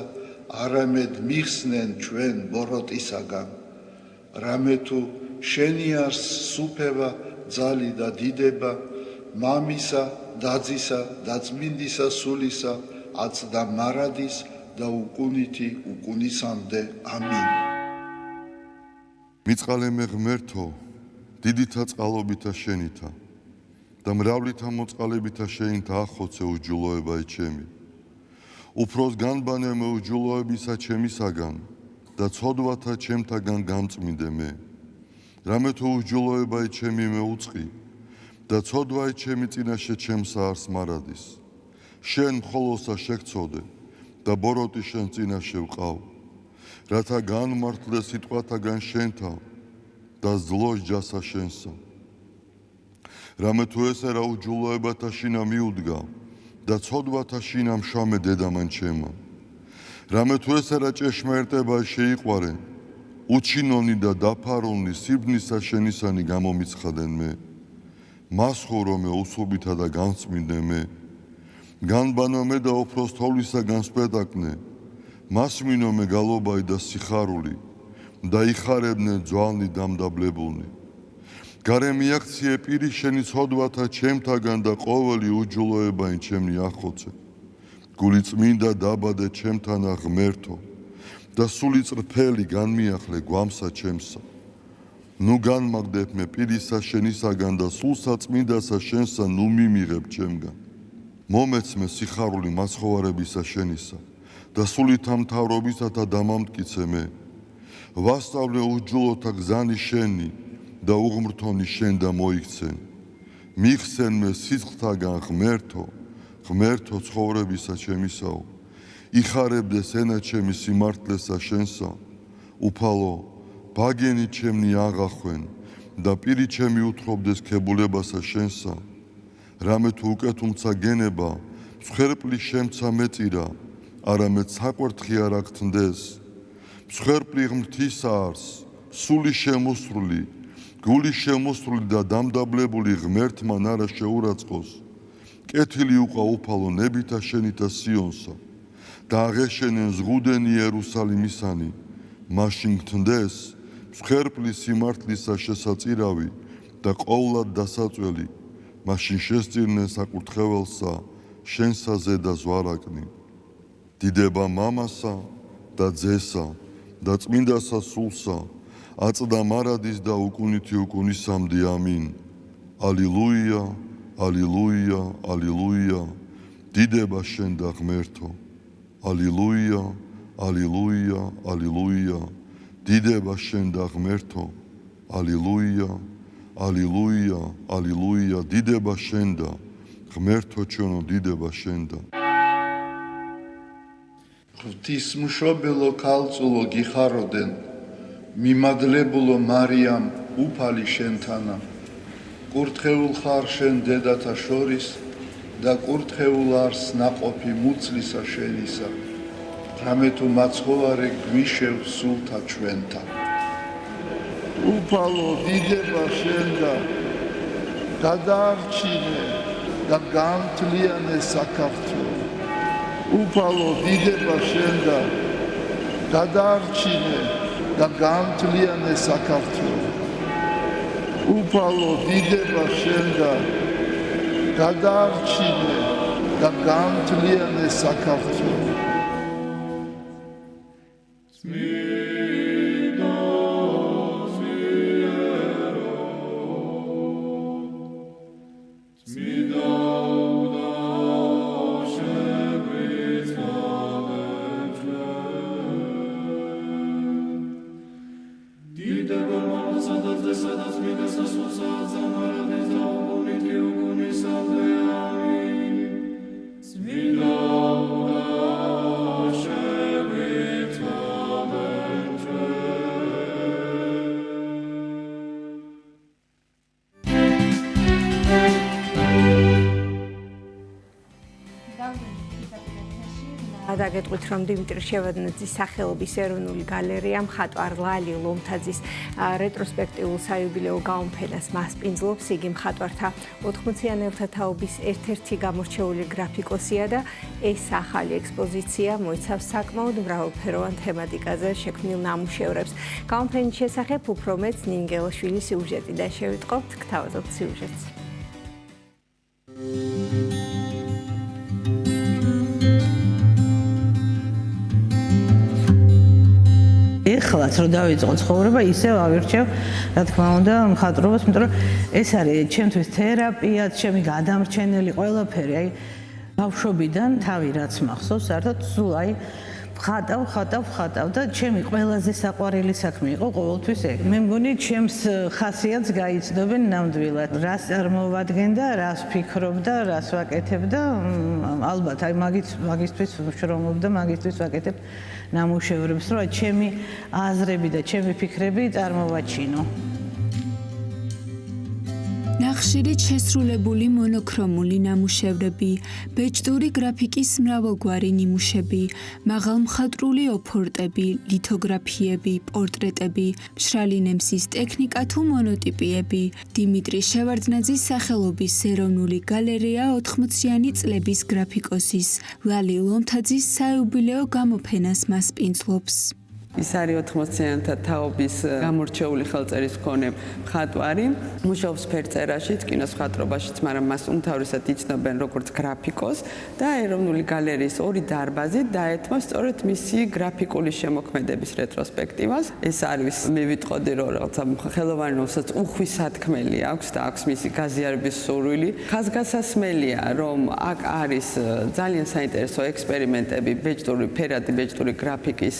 არამედ მიხსნენ ჩვენ ბოროტისაგან. რამე თუ შენი არს სუფევა, ძალი და დიდება, მამისა, დაძისა და წმინდისა სულისა, აცდა მარადის და უკუნითი უკუნისამდე. ამინ. მიწყალე ღმერთო, დიდითა წყალობითა შენითა და მრავლითა მოწყალებითა შენითა ახოცე უჯულოება ჩემი. უფროს განბანე მე უჯულოებისა ჩემისაგან და ცოდვათა ჩემთაგან გამწმინდე მე. რამე თუ უჯულოება ჩემი მე უწყი და ცოდვა ჩემი წინაშე ჩემსა არს მარადის. შენ მხოლოსა შეგწოდე და ბოროტი შენ წინაშე ვყავ, რათა განმართლე სიტყვათაგან შენთა და ზლოს ჯასა შენსა. რამე თუ ესე რა უჯულოებათა შინა მიუდგა და ცოდვათა შინა მშამე დედამან ჩემა. რამე თუ ესე რა ჭეშმარიტება შეიყვარე, უჩინონი და დაფარონი სიბნისა შენისანი გამომიცხადენ მე. მას ხორო მე უსუბითა და განწმინდე მე. განბანო მე და უფროს თოვლისა განსპეტაკნე, მას მინო მე გალობაი და სიხარული და იხარებნე ძვალნი დამდაბლებულნი. გარე მიაქციე პირი შენი ცოდვათა ჩემთაგან და ყოველი უჯულოებაი ჩემნი ახოცე. გული წმინდა დაბადე ჩემთანა ღმერთო და სული წრფელი განმიახლე გვამსა ჩემსა. ნუ განმაგდებ მე პირისა შენისაგან და სულსა წმინდასა შენსა ნუ მიმიღებ ჩემგან. მომეც მე სიხარული მაცხოვარებისა შენისა და სულითა მთავრობისათა დამამტკიცე მე. ვასწავლე უჯულოთა გზანი შენი და უღმრთონი შენ და მოიქცენ. მიხსენ მე სიცხთაგან ღმერთო, ღმერთო ცხოვრებისა ჩემისაო. იხარებდეს ენა ჩემი სიმართლესა შენსა. უფალო, ბაგენი ჩემნი აღახვენ და პირი ჩემი უთხრობდეს ქებულებასა შენსა. რამე თუ უკეთუმცა გენება, მსხვერპლი შემცა მეწირა, არამედ საკვერთხი არ აქთნდეს. მსხვერპლი ღმრთისა არს, სული შემოსრული, გული შემოსრული და დამდაბლებული ღმერთმან არა შეურაცხყოს. კეთილი უყვა უფალო ნებითა შენითა სიონსა და აღეშენენ ზღუდენი იერუსალიმისანი, მაშინ გთნდეს მსხვერპლი სიმართლისა შესაწირავი და ყოვლად დასაწველი, მაშინ შესწირნენ საკურთხეველსა შენსა ზედა ზვარაკნი. დიდება მამასა და ძესა და წმინდასა სულსა, აწდა მარადის და უკუნითი უკუნისამდე. ამინ. ალილუია, ალილუია, ალილუია. დიდება შენ და ღმერთო. ალილუია, ალილუია, ალილუია. დიდება შენ და ღმერთო. ალილუია, ალილუია, ალილუია. დიდება შენ და ღმერთო ჩვენო, დიდება შენ და. ღვთისმშობელო ქალწულო გიხაროდენ, მიმაგლებულო მარიამ უფალი შენთანა. კურთხეულ ხარ შენ დედათა შორის და კურთხეულ არს ნაყოფი მუცლისა შენისა. რამე თუ მაცხოვარე გვიშევ სულთა ჩვენთა. უფალო დიდება შენ და გადაარჩინე და განთლიანე საქართველო. უფალო დიდება შენ და გადაარჩინე და განთლიანე საქართველო. უფალო დიდება შენ და გადაარჩინე და განთლიანე საქართველო. დაგეტყვით, რომ დიმიტრი შევარდნაძის სახელობის ეროვნული გალერეა მხატვარ ლალი ლომთაძის რეტროსპექტიულ საიუბილეო გაუმფენას მასპინძლობს. იგი მხატვართა 80-იანელთა თაობის ერთ-ერთი გამორჩეული გრაფიკოსია და ეს ახალი ექსპოზიცია მოიცავს საკმაოდ მრავალფეროვან თემატიკაზე შექმნილ ნამუშევრებს. გაუმფენის შესახებ უფრო მეტს ნინგელაშვილის სიუჟეტი და შევიტყობთ გთავაზობთ სიუჟეტს. ეხლაც რომ დავიწყო ცხოვრება, ისევ ავირჩევ, რა თქმა უნდა, მხატვრობას, იმიტომ რომ ეს არის ჩემთვის თერაპია, ჩემი გადამრჩენელი ყველაფერი, აი ბავშვობიდან თავი რაც მახსოვს, საერთოდ სულ აი ხატავ და ჩემი ყველაზე საყვარელი საქმე იყო ყოველთვის ეგ. მე მგონი ჩემს ხასიათს გაიცნობენ ნამდვილად. რას წარმოვადგენდა, რას ფიქრობდა, რას ვაკეთებდა, ალბათ აი მაგისთვის ვშრომობ და მაგისთვის ვაკეთებ ნამუშევრებს, რომ ჩემი აზრები და ჩემი ფიქრები წარმოვაჩინო. ნახშირით შესრულებული მონოქრომული ნამუშევრები, ბეჭდური გრაფიკის მრავალგვარი ნიმუშები, მაღალმხატვრული ოფორტები, ლითოგრაფიები, პორტრეტები, მშრალი ნემსის ტექნიკა თუ მონოტიპიები. დიმიტრი შევარდნაძის სახელობის ეროვნული გალერეა 80-იანი წლების გრაფიკოსის ლალი ლომთაძის საიუბილეო გამოფენას მასპინძლობს. ის არის 80-იანთა თაობის გამორჩეული ხელწერის მქონე მხატვარი. მუშაობს ფერწერაშიც, კინოს მხატვრობაშიც, მაგრამ მას უმთავრესად იცნობენ როგორც გრაფიკოს და ეროვნული გალერეის ორი დარბაზი დაეთმო სწორედ მისი გრაფიკული შემოქმედების რეტროსპექტივას. ეს არის, მე ვიტყოდი, რომ რაღაცა ხელოვანი, რომელსაც უხვი სათქმელი აქვს და აქვს მისი გაზიარების სურვილი. ხაზგასასმელია, რომ აქ არის ძალიან საინტერესო ექსპერიმენტები ბეჭდური ფერადი, ბეჭდური გრაფიკის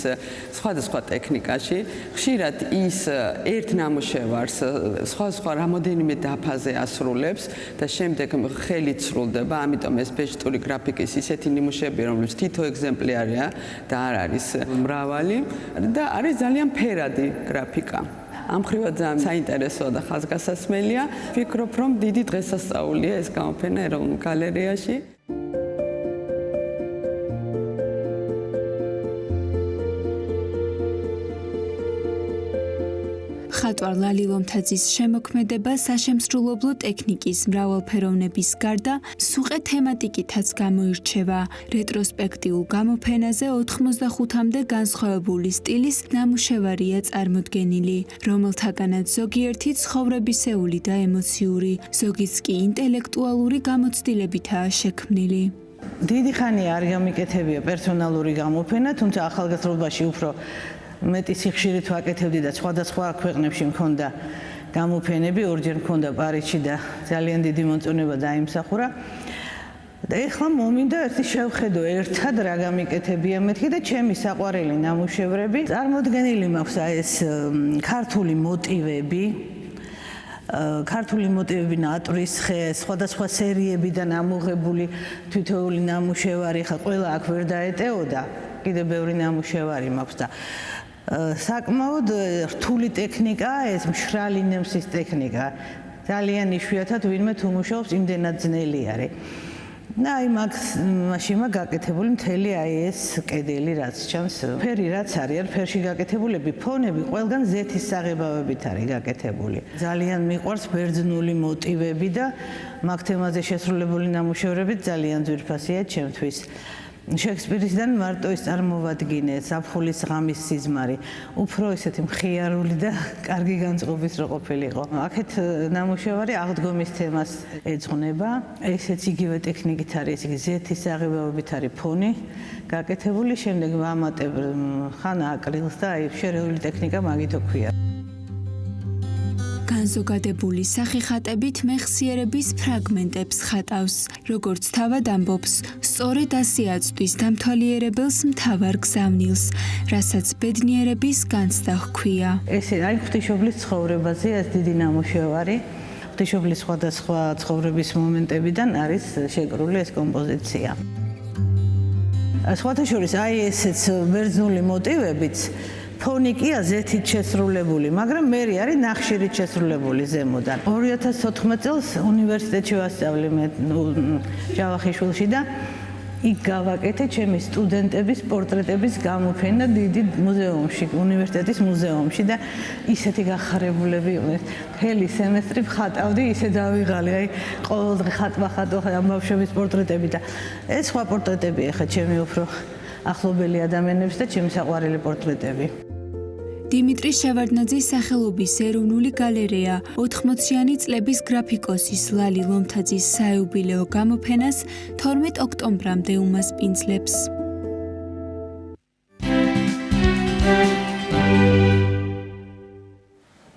სხვა ტექნიკაში. ხშირად ის ერთ ნამუშევარს სხვა რამოდენიმე დაფაზე ასრულებს და შემდეგ ხელით სრულდება, ამიტომ ეს ბეჭდური გრაფიკის ისეთი ნიმუშებია, რომლებიც თითო ეგზემპლარია და არ არის მრავალი და არის ძალიან ფერადი გრაფიკა. ამ მხრივად ძალიან საინტერესოა და ხაზგასასმელია. ვფიქრობ, რომ დიდი დღესასწაულია ეს გამოფენა ეროვნულ გალერეაში. მხატვარ ლალი ლომთაძის შემოქმედება საშემსრულებლო ტექნიკის მრავალფეროვნების გარდა სუყე თემატიკითაც გამოირჩევა. რეტროსპექტიულ გამოფენაზე 85-მდე განსხვავებული სტილის ნამუშევარია წარმოდგენილი, რომელთაგანაც ზოგიერთი ცხოვრებისეული და ემოციური, ზოგიც კი ინტელექტუალური გამოცდილებითაა შექმნილი. დიდი ხანია არ გამიკეთებია პერსონალური გამოფენა, თუმცა ახალგაზრდობაში უფრო მეტი სიხშირით ვაკეთებდი და სხვადასხვა ქვეყნებში მქონდა გამოფენები, ორჯერ მქონდა პარიზში და ძალიან დიდი მონწონება დაიმსახურა. და ეხლა მომინდა ერთი შევხედო ერთად რა გამიკეთებია მეთქი და ჩემი საყვარელი ნამუშევრები. წარმოდგენილი მაქვს ეს ქართული მოტივები, ქართული მოტივები ნატურის ხე, სხვადასხვა სერიებიდან ამოღებული თითოეული ნამუშევარი, ხა ყველა აქ ვერ დაეტეოდა. კიდევ ბევრი ნამუშევარი მაქვს და საკმაოდ რთული ტექნიკაა ეს მშრალი ნემსის ტექნიკა. ძალიან იშვიათად ვინმე თუ მუშაობს იმდენად ძნელი არის. და აი მაშინ გაკეთებული მთელი აი ეს კედელი რაც ჩანს ფერი რაც არის ფერში გაკეთებულები ფონები ყველგან ზეთის საღებავებით არის გაკეთებული ძალიან მიყვარს ბერძნული მოტივები და მაგ თემაზე შესრულებული ნამუშევრები ძალიან ძვირფასია ჩემთვის შექსპირისგან მარტო ის წარმოვადგინე ზაფხულის ღამის სიზმარი უფრო ისეთი მხიარული და კარგი განწყობის რო ყოფილიყო აქეთ ნამუშევარი აღდგომის თემას ეძღვნება ესეც იგივე ტექნიკით არის ზეთის საღებავებით არის ფონი გაკეთებული შემდეგ ვამატებ ხან აკრილს და აი შერეული ტექნიკა მაგითო ქვია განზოგადებული სახეხატებით მეხსიერების ფრაგმენტებს ხატავს. როგორც თავად ამბობს, სწორედ ასე აწვდის დამთვალიერებელს მთავარ გზავნილს, რასაც ბედნიერების განცდა ჰქვია. ესე აი ღვთისმშობლის ცხოვრებაზე ეს დიდი ნამუშევარი. ღვთისმშობლის სხვადასხვა ცხოვრების მომენტებიდან არის შეკრული ეს კომპოზიცია. სხვათა შორის აი ესეც ბერძნული მოტივებიც ფონი კი ზეთით შესრულებული, მაგრამ მერი არის ნახშირით შესრულებული ზემოდან. 2014 წელს უნივერსიტეტში ვასწავლე მე ჯავახიშვილში და იქ გავაკეთე ჩემი სტუდენტების პორტრეტების გამოფენა დიდი მუზეუმში, უნივერსიტეტის მუზეუმში და ისეთი გახარებულები იყვნენ. მთელი სემესტრი ვხატავდი, ისე დავიღალე, აი ყოველდღე ხატვა ამ ბავშვების პორტრეტები და ეს სხვა პორტრეტები ახლა ჩემი უფრო ახლობელი ადამიანების და ჩემი საყვარელი პორტრეტები. დიმიტრი შევარდნაძის სახელობის ეროვნული გალერეა 80-იანი წლების გრაფიკოსის ლალი ლომთაძის საიუბილეო გამოფენას 12 ოქტომბრამდე უმასპინძლებს.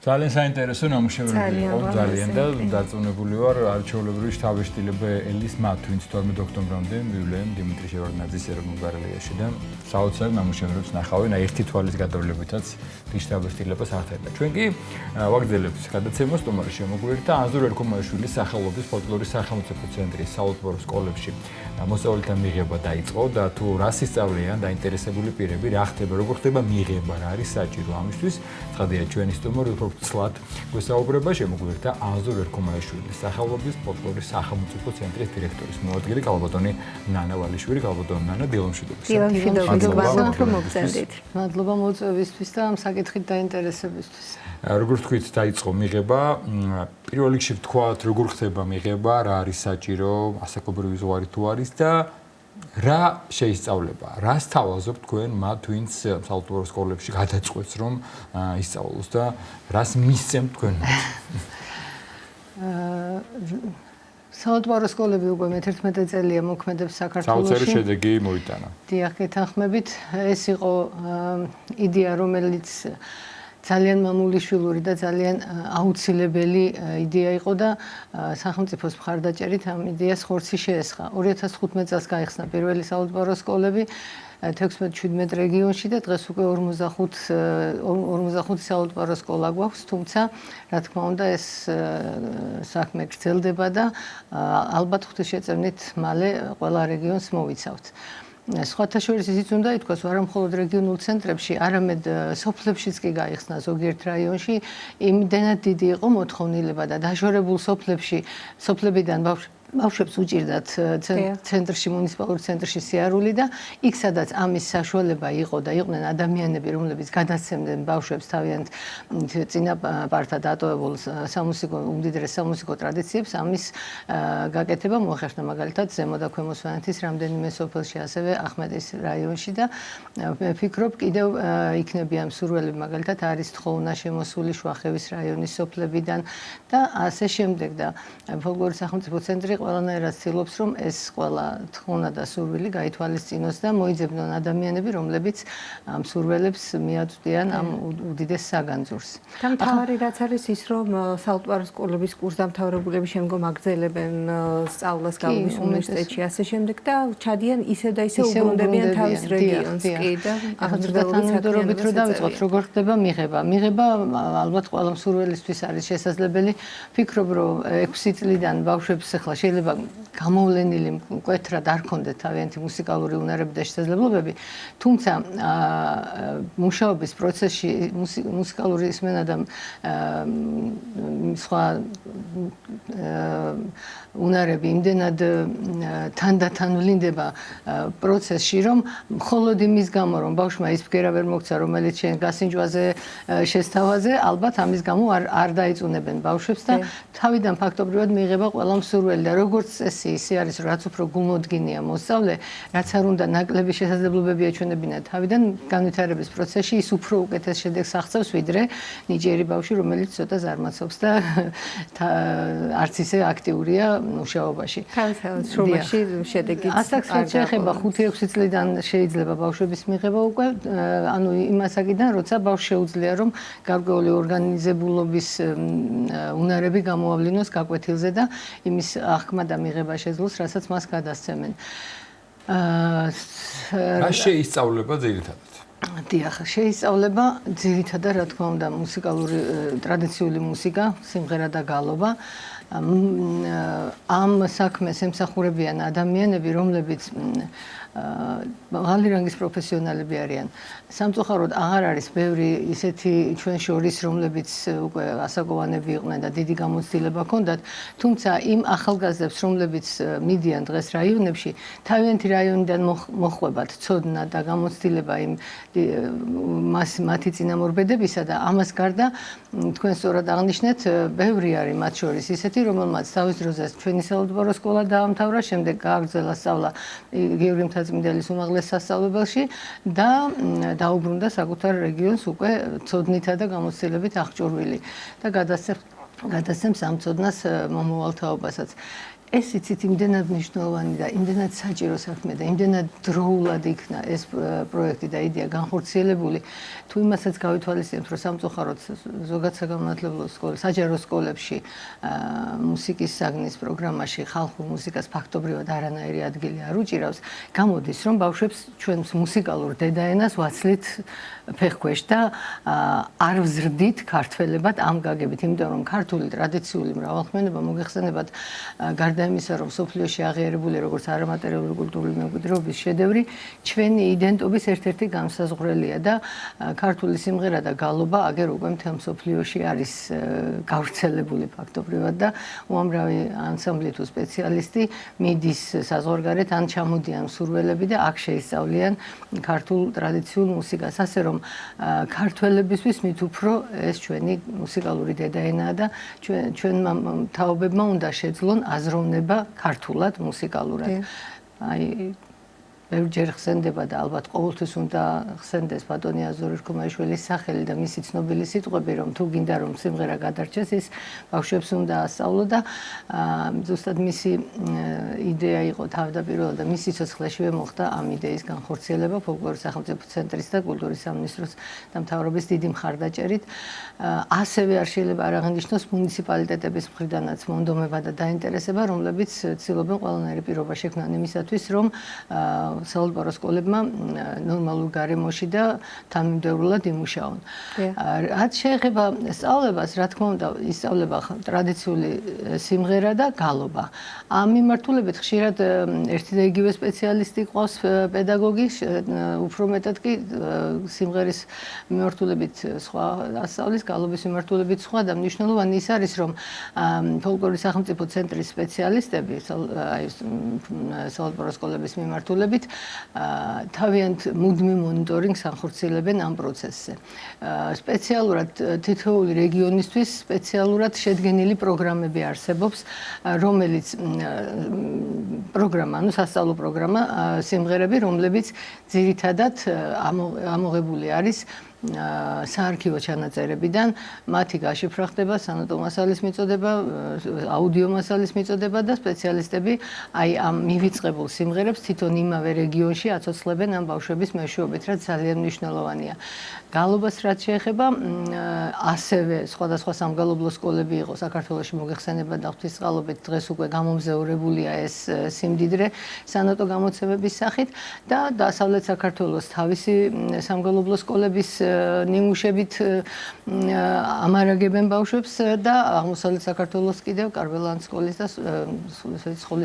ძალიან საინტერესო ნამუშევრები იყო ძალიან და დარწმუნებული ვარ არჩეულებრივი შთაბეჭდილება ელის მათ ვინც 12 ოქტომბრამდე მივლენ დიმიტრი შევარდნაძის ეროვნულ გალერეაში და საოცარ ნამუშევრებს ნახავენ აი ერთი თვალის გადავლებითაც შთაბეჭდილებას ახდენდა. ჩვენ კი ვაგრძელებთ გადაცემას სტუმარი შემოგვიერთდა ანზორ ერქომაიშვილის სახელობის ფოლკლორის სახელმწიფო ცენტრის საალთბორო სკოლებში მოსწავლეთა მიღება დაიწყო და თუ რას ისწავლიან დაინტერესებული პირები რა ხდება როგორ ხდება მიღება რა არის საჭირო ამისთვის ცხადია ჩვენი სტუმარი უფრო ცლად გვესაუბრება შემოგვიერთდა ანზორ ერქომაიშვილის სახელობის ფოლკლორის სახელმწიფო ცენტრის დირექტორის მოადგილე კალბატონი ნანა ვალიშვილი კალბატონი ნანა დილომშვიდობის მადლობა მოწვევისთვის და ამ საკითხით დაინტერესებისთვის როგორ თქვით დაიწყო მიღება პირველ რიგში ვთქვათ როგორ ხდება მიღება რა არის საჭირო ასაკობრივი ზღვარი თუ არის და რა შეისწავლება რას თავაზობთ თქვენ მათ ვინც საალთბორო სკოლებში გადაწყვეტს რომ ისწავლოს და რას მისცემთ თქვენ საალთბორო სკოლები უკვე მე-11 წელია მოქმედებს საქართველოში საოცარი შედეგი მოიტანა დიახ გეთანხმებით ეს იყო იდეა რომელიც ძალიან მამულიშვილური და ძალიან აუცილებელი იდეა იყო და სახელმწიფოს მხარდაჭერით ამ იდეას ხორცი შეესხა. 2015 წელს გაიხსნა პირველი საალთბორო სკოლები 16-17 რეგიონში და დღეს უკვე 45 საალთბორო სკოლა გვაქვს, თუმცა რა თქმა უნდა ეს საქმე გრძელდება და ალბათ ღვთისშეწევნით მალე ყველა რეგიონს მოვიცავთ. სხვათა შორის ისიც უნდა ითქვას, არა მხოლოდ რეგიონულ ცენტრებში, არამედ სოფლებშიც კი გაიხსნა ზოგიერთ რაიონში, იმდენად დიდი იყო მოთხოვნილება და დაშორებულ სოფლებიდან ბავშვებს უჭირდათ ცენტრში, მუნიციპალურ ცენტრში სიარული და იქ სადაც ამის საშუალება იყო და იყვნენ ადამიანები, რომლებიც გადასცემდნენ ბავშვებს თავიანთ წინაპართა დატოვებულ უმდიდრეს სამუსიკო ტრადიციებს, ამის გაკეთება მოახერხნა მაგალითად ზემო და ქვემო სვანეთის რამდენიმე სოფელში, ასევე ახმეტის რაიონში და ვფიქრობ კიდევ იქნებიან მსურველები მაგალითად არის თხოვნა შემოსული შუახევის რაიონის სოფლებიდან და ასე შემდეგ და ფოლკლორის სახელმწიფო ცენტრი ყველანაირად ცდილობს, რომ ეს ყველა თხოვნა და სურვილი გაითვალისწინოს და მოიძებნონ ადამიანები, რომლებიც ამ სურველებს მიაწვდიან ამ უდიდეს საგანძურს. და მთავარი რაც არის ის, რომ საალთბორო სკოლების კურსდამთავრებულები შემდგომ აგრძელებენ სწავლას გალუვის უნივერსიტეტში, ასე შემდეგ და ჩადიან ისე და ისე უბრუნდებიან თავის რეგიონს კი და თანამედროვეობით რო დავიწყოთ, როგორ ხდება მიღება. მიღება ალბათ ყველა მსურველისთვის არის შესაძლებელი. ვფიქრობ, რომ 6 წლიდან ბავშვებს ახლა შეიძლება გამოვლენილი მკვეთრად არ ქონდათ თავიანთი მუსიკალური უნარები და შესაძლებლობები, თუმცა მუშაობის პროცესში მუსიკალური ისმენა და სხვა უნარები იმდენად თანდათან ვლინდება პროცესში, რომ მხოლოდ იმის გამო, რომ ბავშვმა ის ბგერა ვერ მოგცა, რომელიც შენ გასინჯვაზე შესთავაზე, ალბათ ამის გამო არ დაიწუნებენ ბავშვებს და თავიდან ფაქტობრივად მიიღება ყველა მსურველი და როგორც წესი ისე არის, რაც უფრო გულმოდგინეა მოსწავლე, რაც არ უნდა ნაკლები შესაძლებლობები ეჩვენებინა თავიდან განვითარების პროცესში, ის უფრო უკეთეს შედეგს აღწევს, ვიდრე ნიჭიერი ბავშვი, რომელიც ცოტა ზარმაცობს და არც ისე აქტიურია მუშაობაში. შრომაში შედეგიც ასაკს რაც შეეხება 5-6 წლიდან შეიძლება ბავშვების მიღება უკვე, ანუ იმასაკიდან, როცა ბავშვს შეუძლია რომ გარკვეული ორგანიზებულობის უნარები გამოავლინოს გაკვეთილზე და იმის აღქმა და მიღება შეძლოს, რასაც მას გადასცემენ. რა შეისწავლება ძირითადად? დიახ, შეისწავლება ძირითადად, რა თქმა უნდა, მუსიკალური ტრადიციული მუსიკა, სიმღერა და გალობა. ამ საქმეს ემსახურებიან ადამიანები, რომლებიც მაღალი რანგის პროფესიონალები არიან. სამწუხაროდ აღარ არის ბევრი ისეთი ჩვენ შორის, რომლებიც უკვე ასაკოვანები იყვნენ და დიდი გამოცდილება ჰქონდათ, თუმცა იმ ახალგაზრდებს, რომლებიც მიდიან დღეს რაიონებში, თავიანთი რაიონიდან მოხვებათ ცოდნა და გამოცდილება იმ მათი წინამორბედებისა და ამას გარდა თქვენ სწორად აღნიშნეთ, ბევრი არის მათ შორის ისეთი, რომელმაც თავის დროზე ჩვენი საოლდბარო სკოლა დაამთავრა, შემდეგ გააგრძელა სწავლა გიორგი მთაწმინდელის უმაღლეს სასწავლებელში და დაუბრუნდა საკუთარ რეგიონს უკვე ცოდნითა და გამოცდილებით აღჭურვილი და გადასცემს ამ ცოდნას მომავალ თაობასაც. ეს იცით იმდენად მნიშვნელოვანი და იმდენად საჭირო საქმე და იმდენად დროულად იქნა ეს პროექტი და იდეა განხორციელებული, თუ იმასაც გავითვალისწინებთ, რომ სამწუხაროდ ზოგად საგანმანათლებლო სკოლებში, საჯარო სკოლებში მუსიკის საგნის პროგრამაში ხალხურ მუსიკას ფაქტობრივად არანაირი ადგილი არ უჭირავს, გამოდის, რომ ბავშვებს ჩვენს მუსიკალურ დედაენას ვაცლით ფეხქვეშ და არ ვზრდით ქართველებად ამ გაგებით, იმიტომ რომ ქართული ტრადიციული მრავალხმიანობა მოგეხსენებათ გარდა იმისა, რომ სოფლიოში აღიარებული როგორც არამატერიალური კულტურული მემკვიდრეობის შედევრი, ჩვენი იდენტობის ერთ-ერთი განსაზღვრელია და ქართული სიმღერა და გალობა აგერ უკვე მთელ სოფლიოში არის გავრცელებული ფაქტობრივად და უამრავი ანსამბლი თუ სპეციალისტი მიდის საზღვარგარეთ ან ჩამოდიან მსურველები და აქ შეისწავლიან ქართულ ტრადიციულ მუსიკას, ასე რომ ქართველებისთვის მით უფრო ეს ჩვენი მუსიკალური დედაენაა და ჩვენმა თაობებმა უნდა შეძლონ აზროვნება ქართულად მუსიკალურად. აი ბევრჯერ ხსენდება და ალბათ ყოველთვის უნდა ხსენდეს ბატონი აზური რქომაიშვილის სახელი და მისი ცნობილი სიტყვები, რომ თუ გინდა რომ სიმღერა გადარჩეს, ის ბავშვებს უნდა ასწავლო და ზუსტად მისი იდეა იყო თავდაპირველად და მის სიცოცხლეშივე მოხდა ამ იდეის განხორციელება ფოლკლორის სახელმწიფო ცენტრის და კულტურის სამინისტროს და მთავრობის დიდი მხარდაჭერით. ასევე არ შეიძლება არ აღნიშნოს მუნიციპალიტეტების მხრიდანაც მონდომება და დაინტერესება, რომლებიც ცდილობენ ყველანაირი პირობა შექმნან იმისათვის, რომ საოლდბარო სკოლებმა ნორმალურ გარემოში და თანმიმდევრულად იმუშაონ. რაც შეეხება სწავლებას, რა თქმა უნდა, ისწავლება ტრადიციული სიმღერა და გალობა. ამ მიმართულებით ხშირად ერთი და იგივე სპეციალისტი ყავს პედაგოგი, უფრო მეტად კი სიმღერის მიმართულებით სხვა ასწავლის, გალობის მიმართულებით სხვა და მნიშვნელოვანი ის არის, რომ ფოლკლორის სახელმწიფო ცენტრის სპეციალისტები, აი საოლდბარო სკოლების მიმართულებით თავიანთ მუდმივ მონიტორინგს ახორციელებენ ამ პროცესზე. სპეციალურად თითოეული რეგიონისთვის სპეციალურად შედგენილი პროგრამები არსებობს, რომელიც პროგრამა, ანუ სასწავლო პროგრამა, სიმღერები, რომლებიც ძირითადად ამოღებული არის საარქივო ჩანაწერებიდან, მათი გაშიფრვა ხდება, სანოტო მასალის მიწოდება, აუდიო მასალის მიწოდება და სპეციალისტები აი ამ მივიწყებულ სიმღერებს თვითონ იმავე რეგიონში აცოცხლებენ ამ ბავშვების მეშვეობით, რაც ძალიან მნიშვნელოვანია. გალობას რაც შეეხება, ასევე სხვადასხვა სამგალობლო სკოლები იყო საქართველოში მოგეხსენება და ღვთისწყალობით დღეს უკვე გამომზეურებულია ეს სიმდიდრე სანოტო გამოცემების სახით და დასავლეთ საქართველოს თავისი სამგალობლო სკოლების ნიმუშებით ამარაგებენ ბავშვებს და აღმოსავლეთ საქართველოს კიდევ კარველანის სკოლის და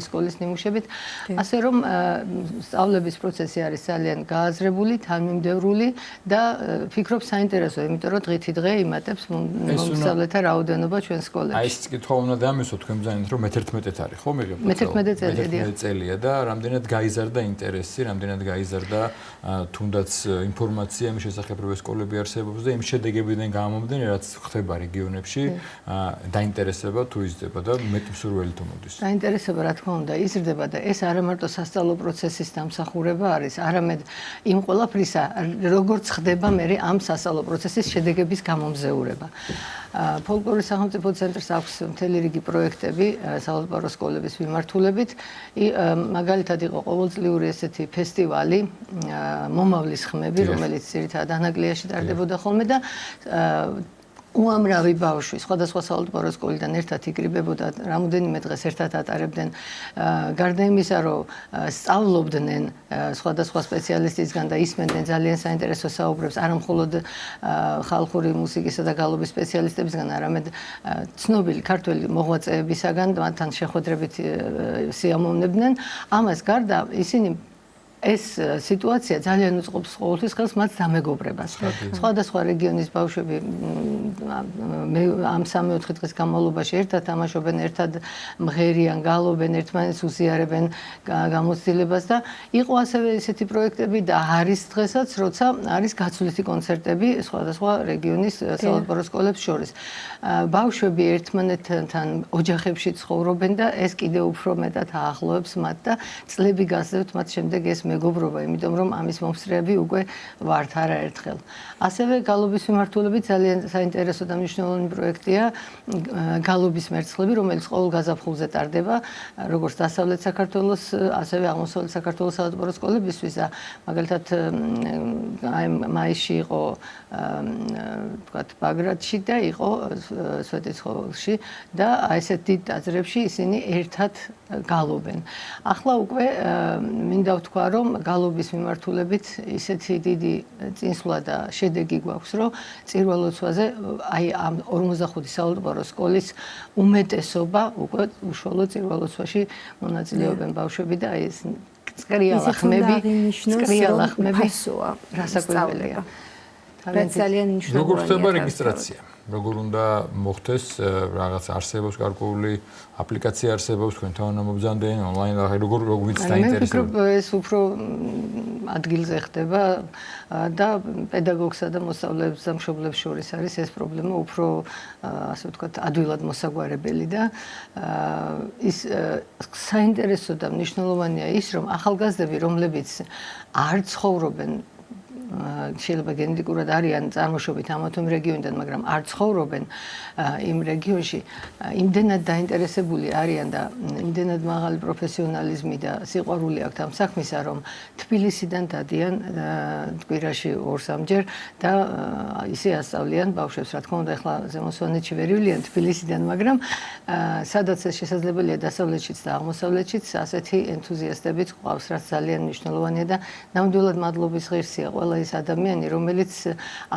სკოლის ნიმუშებით. ასე რომ სწავლების პროცესი არის ძალიან გააზრებული, თანმიმდევრული და ფიქრობ საინტერესოა, იმიტომ რომ დღითიდღე იმატებს მოსწავლეთა რაოდენობა ჩვენ სკოლებში. აი ეს კითხვა უნდა დამისვა თქვენ ბრძანეთ რომ მე-11 არის ხო მიღება? მე-11 წელია და რამდენად გაიზარდა ინტერესი, რამდენად გაიზარდა თუნდაც ინფორმაცია იმ შესახებ რომ სკოლები არსებობს და იმ შედეგებიდან გამომდინარე რაც ხდება რეგიონებში დაინტერესება თუ იზრდება და მეტი მსურველი თუ მოდის. დაინტერესება რა თქმა უნდა იზრდება და ეს არა მარტო სასწავლო პროცესის დამსახურება არის, არამედ იმ ყველაფრისა როგორც ხდება მე ამ სასწავლო პროცესის შედეგების გამომზეურება. ფოლკლორის სახელმწიფო ცენტრს აქვს მთელი რიგი პროექტები სავალდებულო სკოლების მიმართულებით. მაგალითად იყო ყოველწლიური ესეთი ფესტივალი მომავლის ხმები, რომელიც ძირითადად ანაგლიაში ტარდებოდა ხოლმე და უამრავი ბავშვი სხვადასხვა სავალდებულო სკოლიდან ერთად იკრიბებოდა, რამოდენიმე დღეს ერთად ატარებდნენ. გარდა იმისა, რომ სწავლობდნენ სხვადასხვა სპეციალისტისგან და ისმენდნენ ძალიან საინტერესო საუბრებს, არა მხოლოდ ხალხური მუსიკისა და გალობის სპეციალისტებისგან, არამედ ცნობილი ქართველი მოღვაწეებისაგან, მათთან შეხვედრებით სიამოვნებდნენ. ამას გარდა ისინი ეს სიტუაცია ძალიან უწყობს ყოველთვის ხელს მათ დამეგობრებას. სხვადასხვა რეგიონის ბავშვები ამ 3-4 დღის განმავლობაში ერთად თამაშობენ, ერთად მღერიან, გალობენ, ერთმანეთს უზიარებენ გამოცდილებას და იყო ასევე ესეთი პროექტები და არის დღესაც, როცა არის გაცვლითი კონცერტები სხვადასხვა რეგიონის სავალდებულო სკოლებს შორის. ბავშვები ერთმანეთთან ოჯახებში ცხოვრობენ და ეს კიდევ უფრო მეტად აახლოებს მათ და წლები გასდევთ მათ შემდეგ ეს მეგობრობა, იმიტომ რომ ამის მომსწრეები უკვე ვართ არაერთხელ. ასევე გალობის მიმართულებით ძალიან საინტერესო და მნიშვნელოვანი პროექტია გალობის მერცხლები, რომელიც ყოველ გაზაფხულზე ტარდება, როგორც დასავლეთ საქართველოს, ასევე აღმოსავლეთ საქართველოს სავალდებულო სკოლებისთვის და მაგალითად აი მაისში იყო თქვათ ბაგრატში და იყო სვეტიცხოველში და აი ესეთ დიდ ტაძრებში ისინი ერთად გალობენ. ახლა უკვე მინდა ვთქვა, რომ გალობის მიმართულებით ისეთი დიდი წინსვლა და შედეგი გვაქვს, რომ წირვა-ლოცვაზე აი ამ 45 სავალდებულო სკოლის უმეტესობა უკვე უშუალო წირვა-ლოცვაში მონაწილეობენ ბავშვები და აი ეს წკრიალახმები რასაკვირველია. ძალიან მნიშვნელოვანია. როგორ ხდება რეგისტრაცია? როგორ უნდა მოხდეს რაღაც არსებობს გარკვეული აპლიკაცია არსებობს თქვენთან უნდა მობრძანდენ ონლაინ როგორ ვიცით დაინტერესება? მე ვფიქრობ ეს უფრო ადგილზე ხდება და პედაგოგსა და მოსწავლეებს და მშობლებს შორის არის ეს პრობლემა უფრო ასე ვთქვათ ადვილად მოსაგვარებელი და ის საინტერესო და მნიშვნელოვანია ის რომ ახალგაზრდები რომლებიც არ ცხოვრობენ შეიძლება გენეტიკურად არიან წარმოშობით ამა თუ იმ რეგიონიდან, მაგრამ არ ცხოვრობენ იმ რეგიონში, იმდენად დაინტერესებული არიან და იმდენად მაღალი პროფესიონალიზმი და სიყვარული აქვთ ამ საქმისა, რომ თბილისიდან დადიან კვირაში 2-3ჯერ და ისე ასწავლიან ბავშვებს, რა თქმა უნდა, ახლა ზემო სვანეთში ვერ ივლიან თბილისიდან, მაგრამ სადაც ეს შესაძლებელია დასავლეთშიც და აღმოსავლეთშიც ასეთი ენთუზიასტებიც ყავს, რაც ძალიან მნიშვნელოვანია და ნამდვილად მადლობის ღირსია ყველა ის ადამიანი, რომელიც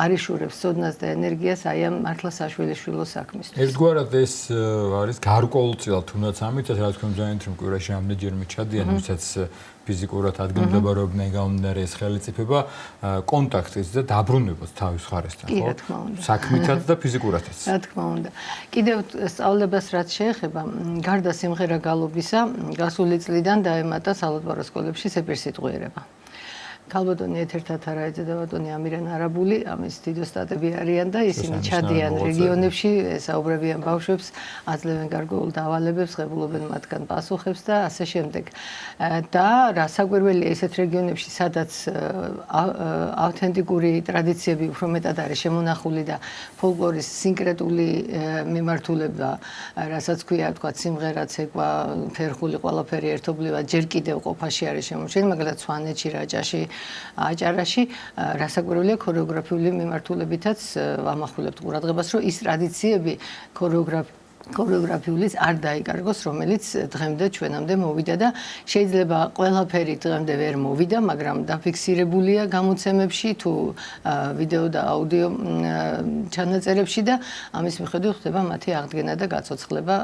არიშურებს ცოდნას და ენერგიას აი ამ მართლა საშვილიშვილო საქმისთვის. ერთგვარად ეს არის გარკვეულწილად თუნდაც ამითაც რა თქმა უნდა რომ კვირაში ამდენჯერმე ჩადიან, ვისაც ფიზიკურად ადგილმდებარეობიდან გამომდინარე ეს ხელისუფლება კონტაქტის და დაბრუნებას თავის ხარესთან, ხო? საქმითაც და ფიზიკურადაც. რა თქმა უნდა. კიდევ სწავლებას რაც შეეხება, გარდა სიმღერა გალობისა, გასული წლიდან დაემატა სავალდებულო სკოლებში სეპირსიტყვიერება. ქალბატონი ეთერთად არაეძე და ბატონი ამირან არაბული, ამის დიდო სტატები არიან და ისინი ჩადიან რეგიონებში, საუბრებიან ბავშვებს, აძლევენ გარკვეულ დავალებებს, ღებულობენ მათგან პასუხებს და ასე შემდეგ. და რასაკვირველია ისეთ რეგიონებში, სადაც ავთენტიკური ტრადიციები უფრო მეტად არის შემონახული და ფოლკლორის სინკრეტული მიმართულება, რასაც ქვია, თქვა, სიმღერა, ცეკვა, ფერხული, ყველაფერი ერთობლივად ჯერ კიდევ ყოფაში არის შემორჩენილი, მაგალითად სვანეთში, რაჭაში, აჭარაში, რასაკვირველია ქორეოგრაფიული მიმართულებითაც ვამახვილებთ ყურადღებას, რომ ის ტრადიციები ქორეოგრაფიulis არ დაიკარგოს, რომელიც დღემდე ჩვენამდე მოვიდა და შეიძლება ყველაფერი დღემდე ვერ მოვიდა, მაგრამ დაფიქსირებულია გამოცემებში თუ ვიდეო და აუდიო ჩანაწერებში და ამის მიხედვით ხდება მათი აღდგენა და გაცოცხლება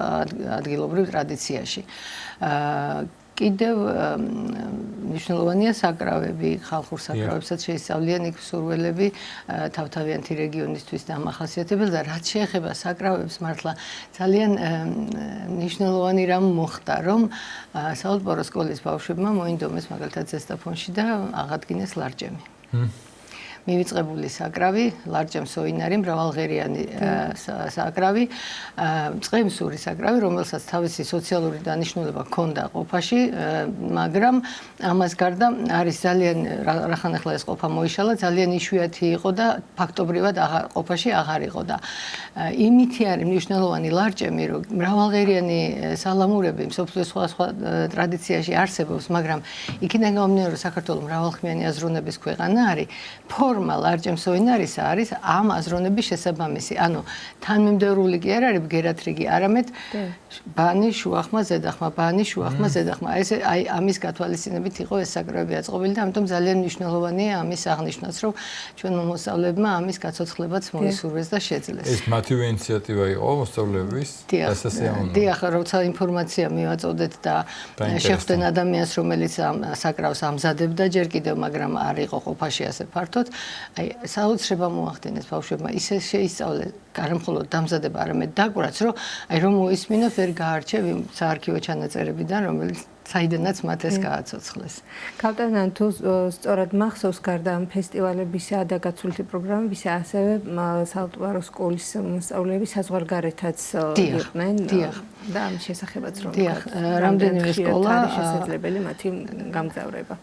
ადგილობრივ ტრადიციაში. კიდევ მნიშვნელოვანია საკრავები, ხალხურ საკრავებსაც შეისწავლიან იქ მსურველები თავთავიანთი რეგიონისთვის დამახასიათებელი და რაც შეეხება საკრავებს მართლა ძალიან მნიშვნელოვანი რამ მოხდა, რომ საოლდპორო სკოლის ბავშვებმა მოინდომეს მაგალითად ზესტაფონში და აღადგინეს ლარჯემი. მივიწყებული საკრავი, ლარჯემ სოინარი, მრავალღერიანი საკრავი, წყემსური საკრავი, რომელსაც თავისი სოციალური დანიშნულება ჰქონდა ყოფაში, მაგრამ ამას გარდა არის ძალიან რახანახლა ეს ყოფა მოიშალა, ძალიან იშვიათი იყო და ფაქტობრივად ყოფაში აღარ იყო და იმითი არის მნიშვნელოვანი ლარჯემი, რომ მრავალღერიანი სალამურები მსოფლიოს სხვა ტრადიციაში არსებობს, მაგრამ იქიდან გამომდინარე, რომ საქართველოს მრავალხმიანი აზროვნების ქვეყანა არის, ფორმა ლარჯემ სოინარისა არის ამ აზროვნების შესაბამისი. ანუ თანმიმდევრული კი არ არის ბგერათრიგი, არამედ ბანი, შუახმა, ზედახმა, ბანი, შუახმა, ზედახმა. ეს აი ამის გათვალისწინებით იყო ეს საკრავები აწყობილი და ამიტომ ძალიან მნიშვნელოვანია ამის აღნიშვნაც, რომ ჩვენ მოსწავლეებმა ამის გაცოცხლებაც მოისურვეს და შეძლეს. ეს მათივე ინიციატივა იყო მოსწავლეების დასასიამოვნო. დიახ, როცა ინფორმაცია მივაწოდეთ და შეხვდნენ ადამიანს, რომელიც ამ საკრავს ამზადებდა ჯერ კიდევ, მაგრამ არ იყო ყოფაში ასე ფართოდ. აი საოცრება მოახდინეს ბავშვებმა ისე შეისწავლეს არა მხოლოდ დამზადება, არამედ დაკვრაც, რომ აი რომ მოისმინოთ ვერ გაარჩევ იმ საარქივო ჩანაწერებიდან, რომელიც საიდანაც მათ ეს გააცოცხლეს. კაპტან, თუ სწორად მახსოვს გარდა ამ ფესტივალებისა და გაცვლითი პროგრამებისა, ასევე საოლდპარო სკოლის მოსწავლეები საზღვარგარეთაც იყვნენ და ამ შესახებაც რომ რამდენიმე სკოლა არის შესაძლებელი მათი გამგზავრება.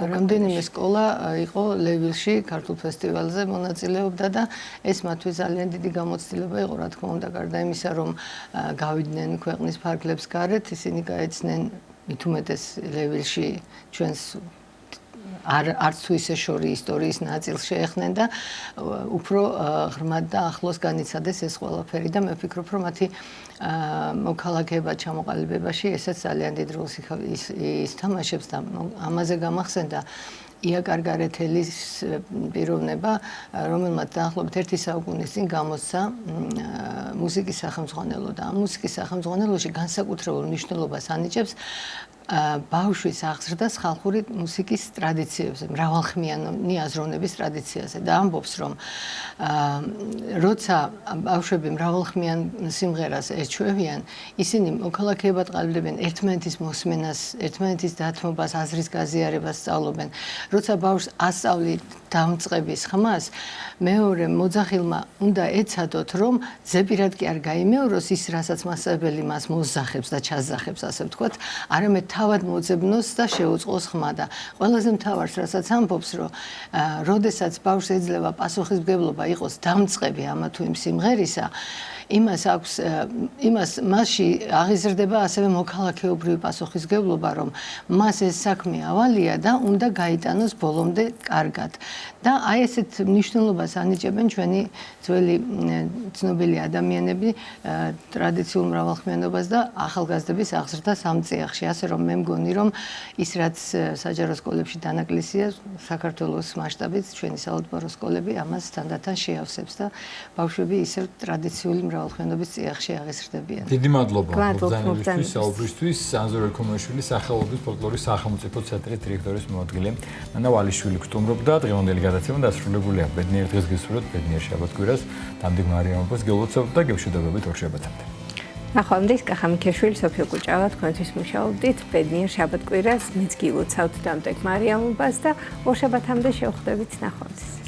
რამდენიმე სკოლა იყო ლევილში ქართულ ფესტივალზე მონაწილეობდა და ეს მათთვის ძალიან დიდი გამოცდილება იყო, რა თქმა უნდა, გარდა იმისა, რომ გავიდნენ ქვეყნის ფარგლებს გარეთ, ისინი გაეცნენ მით უმეტეს ლევილში ჩვენს არც თუ ისე შორი ისტორიის ნაწილს შეეხნენ და უფრო ღრმად და ახლოს განიცადეს ეს ყველაფერი და მე ვფიქრობ, რომ მათი მოქალაქეება ჩამოყალიბებაში ესეც ძალიან დიდ როლს ითამაშებს და ამაზე გამახსენდა ია კარგარეთელის პიროვნება, რომელმაც დაახლოებით 1 საუკუნის წინ გამოსცა მუსიკის სახელმძღვანელო და ამ მუსიკის სახელმძღვანელოში განსაკუთრებულ მნიშვნელობას ანიჭებს ბავშვის აღზრდას ხალხური მუსიკის ტრადიციებზე, მრავალხმიანი აზროვნების ტრადიციაზე და ამბობს, რომ როცა ბავშვები მრავალხმიან სიმღერას ეჩვევიან, ისინი მოქალაქეებად ყალიბდებიან ერთმანეთის მოსმენას, ერთმანეთის დათმობას, აზრის გაზიარებას სწავლობენ. როცა ბავშვს ასწავლი დამწყების ხმას, მეორე მოძახილმა უნდა ეცადოთ, რომ ზეპირად კი არ გაიმეოროს ის, რასაც მასწავლებელი მას მოსძახებს და ჩასძახებს, ასე ვთქვათ, არამედ თავად მოძებნოს და შეუწყოს ხმა და ყველაზე მთავარს, რასაც ამბობს, რომ როდესაც ბავშვს ეძლევა პასუხისმგებლობა იყოს დამწყები ამა თუ იმ სიმღერისა, მასში აღიზრდება ასევე მოქალაქეობრივი პასუხისმგებლობა, რომ მას ეს საქმე ავალია და უნდა გაიტანოს ბოლომდე კარგად. და აი ესეთ მნიშვნელობას ანიჭებენ ჩვენი ძველი ცნობილი ადამიანები ტრადიციულ მრავალხმიანობას და ახალგაზრდების აღზრდას ამ წიაღში. ასე რომ მე მგონი, რომ ის რაც საჯარო სკოლებში დანაკლისია, საქართველოს მასშტაბით ჩვენი საოლდპარო სკოლები ამას თანდათან შეავსებს და ბავშვები ისევ ტრადიციული მრავალხმიანობის წიაღში აღიზრდებიან. დიდი მადლობა მოგზაურობისთვის, საუბრისთვის. ანზორ ეკომაშვილის სახელობის ფოლკლორის სახელმწიფო ცენტრის დირექტორის მოადგილე ნანა ვალიშვილი გსტუმრობდა. დღევანდელი გადაცემა დასრულებულია. ბედნიერ დღეს გესურვებთ, ბედნიერ შაბათ-კვირას. დამდეგ მარიამობას გელოცავთ და გეშვიდობებით ორ შაბათამდე. ნახვამდის კახამიქაშვილი, სოფიო კუჭავა თქვენთვის მუშაობდით. ბედნიერ შაბათ-კვირას მეც გილოცავთ დამდეგ მარიამობას და ორ შაბათამდე შევხვდებით. ნახვამდის.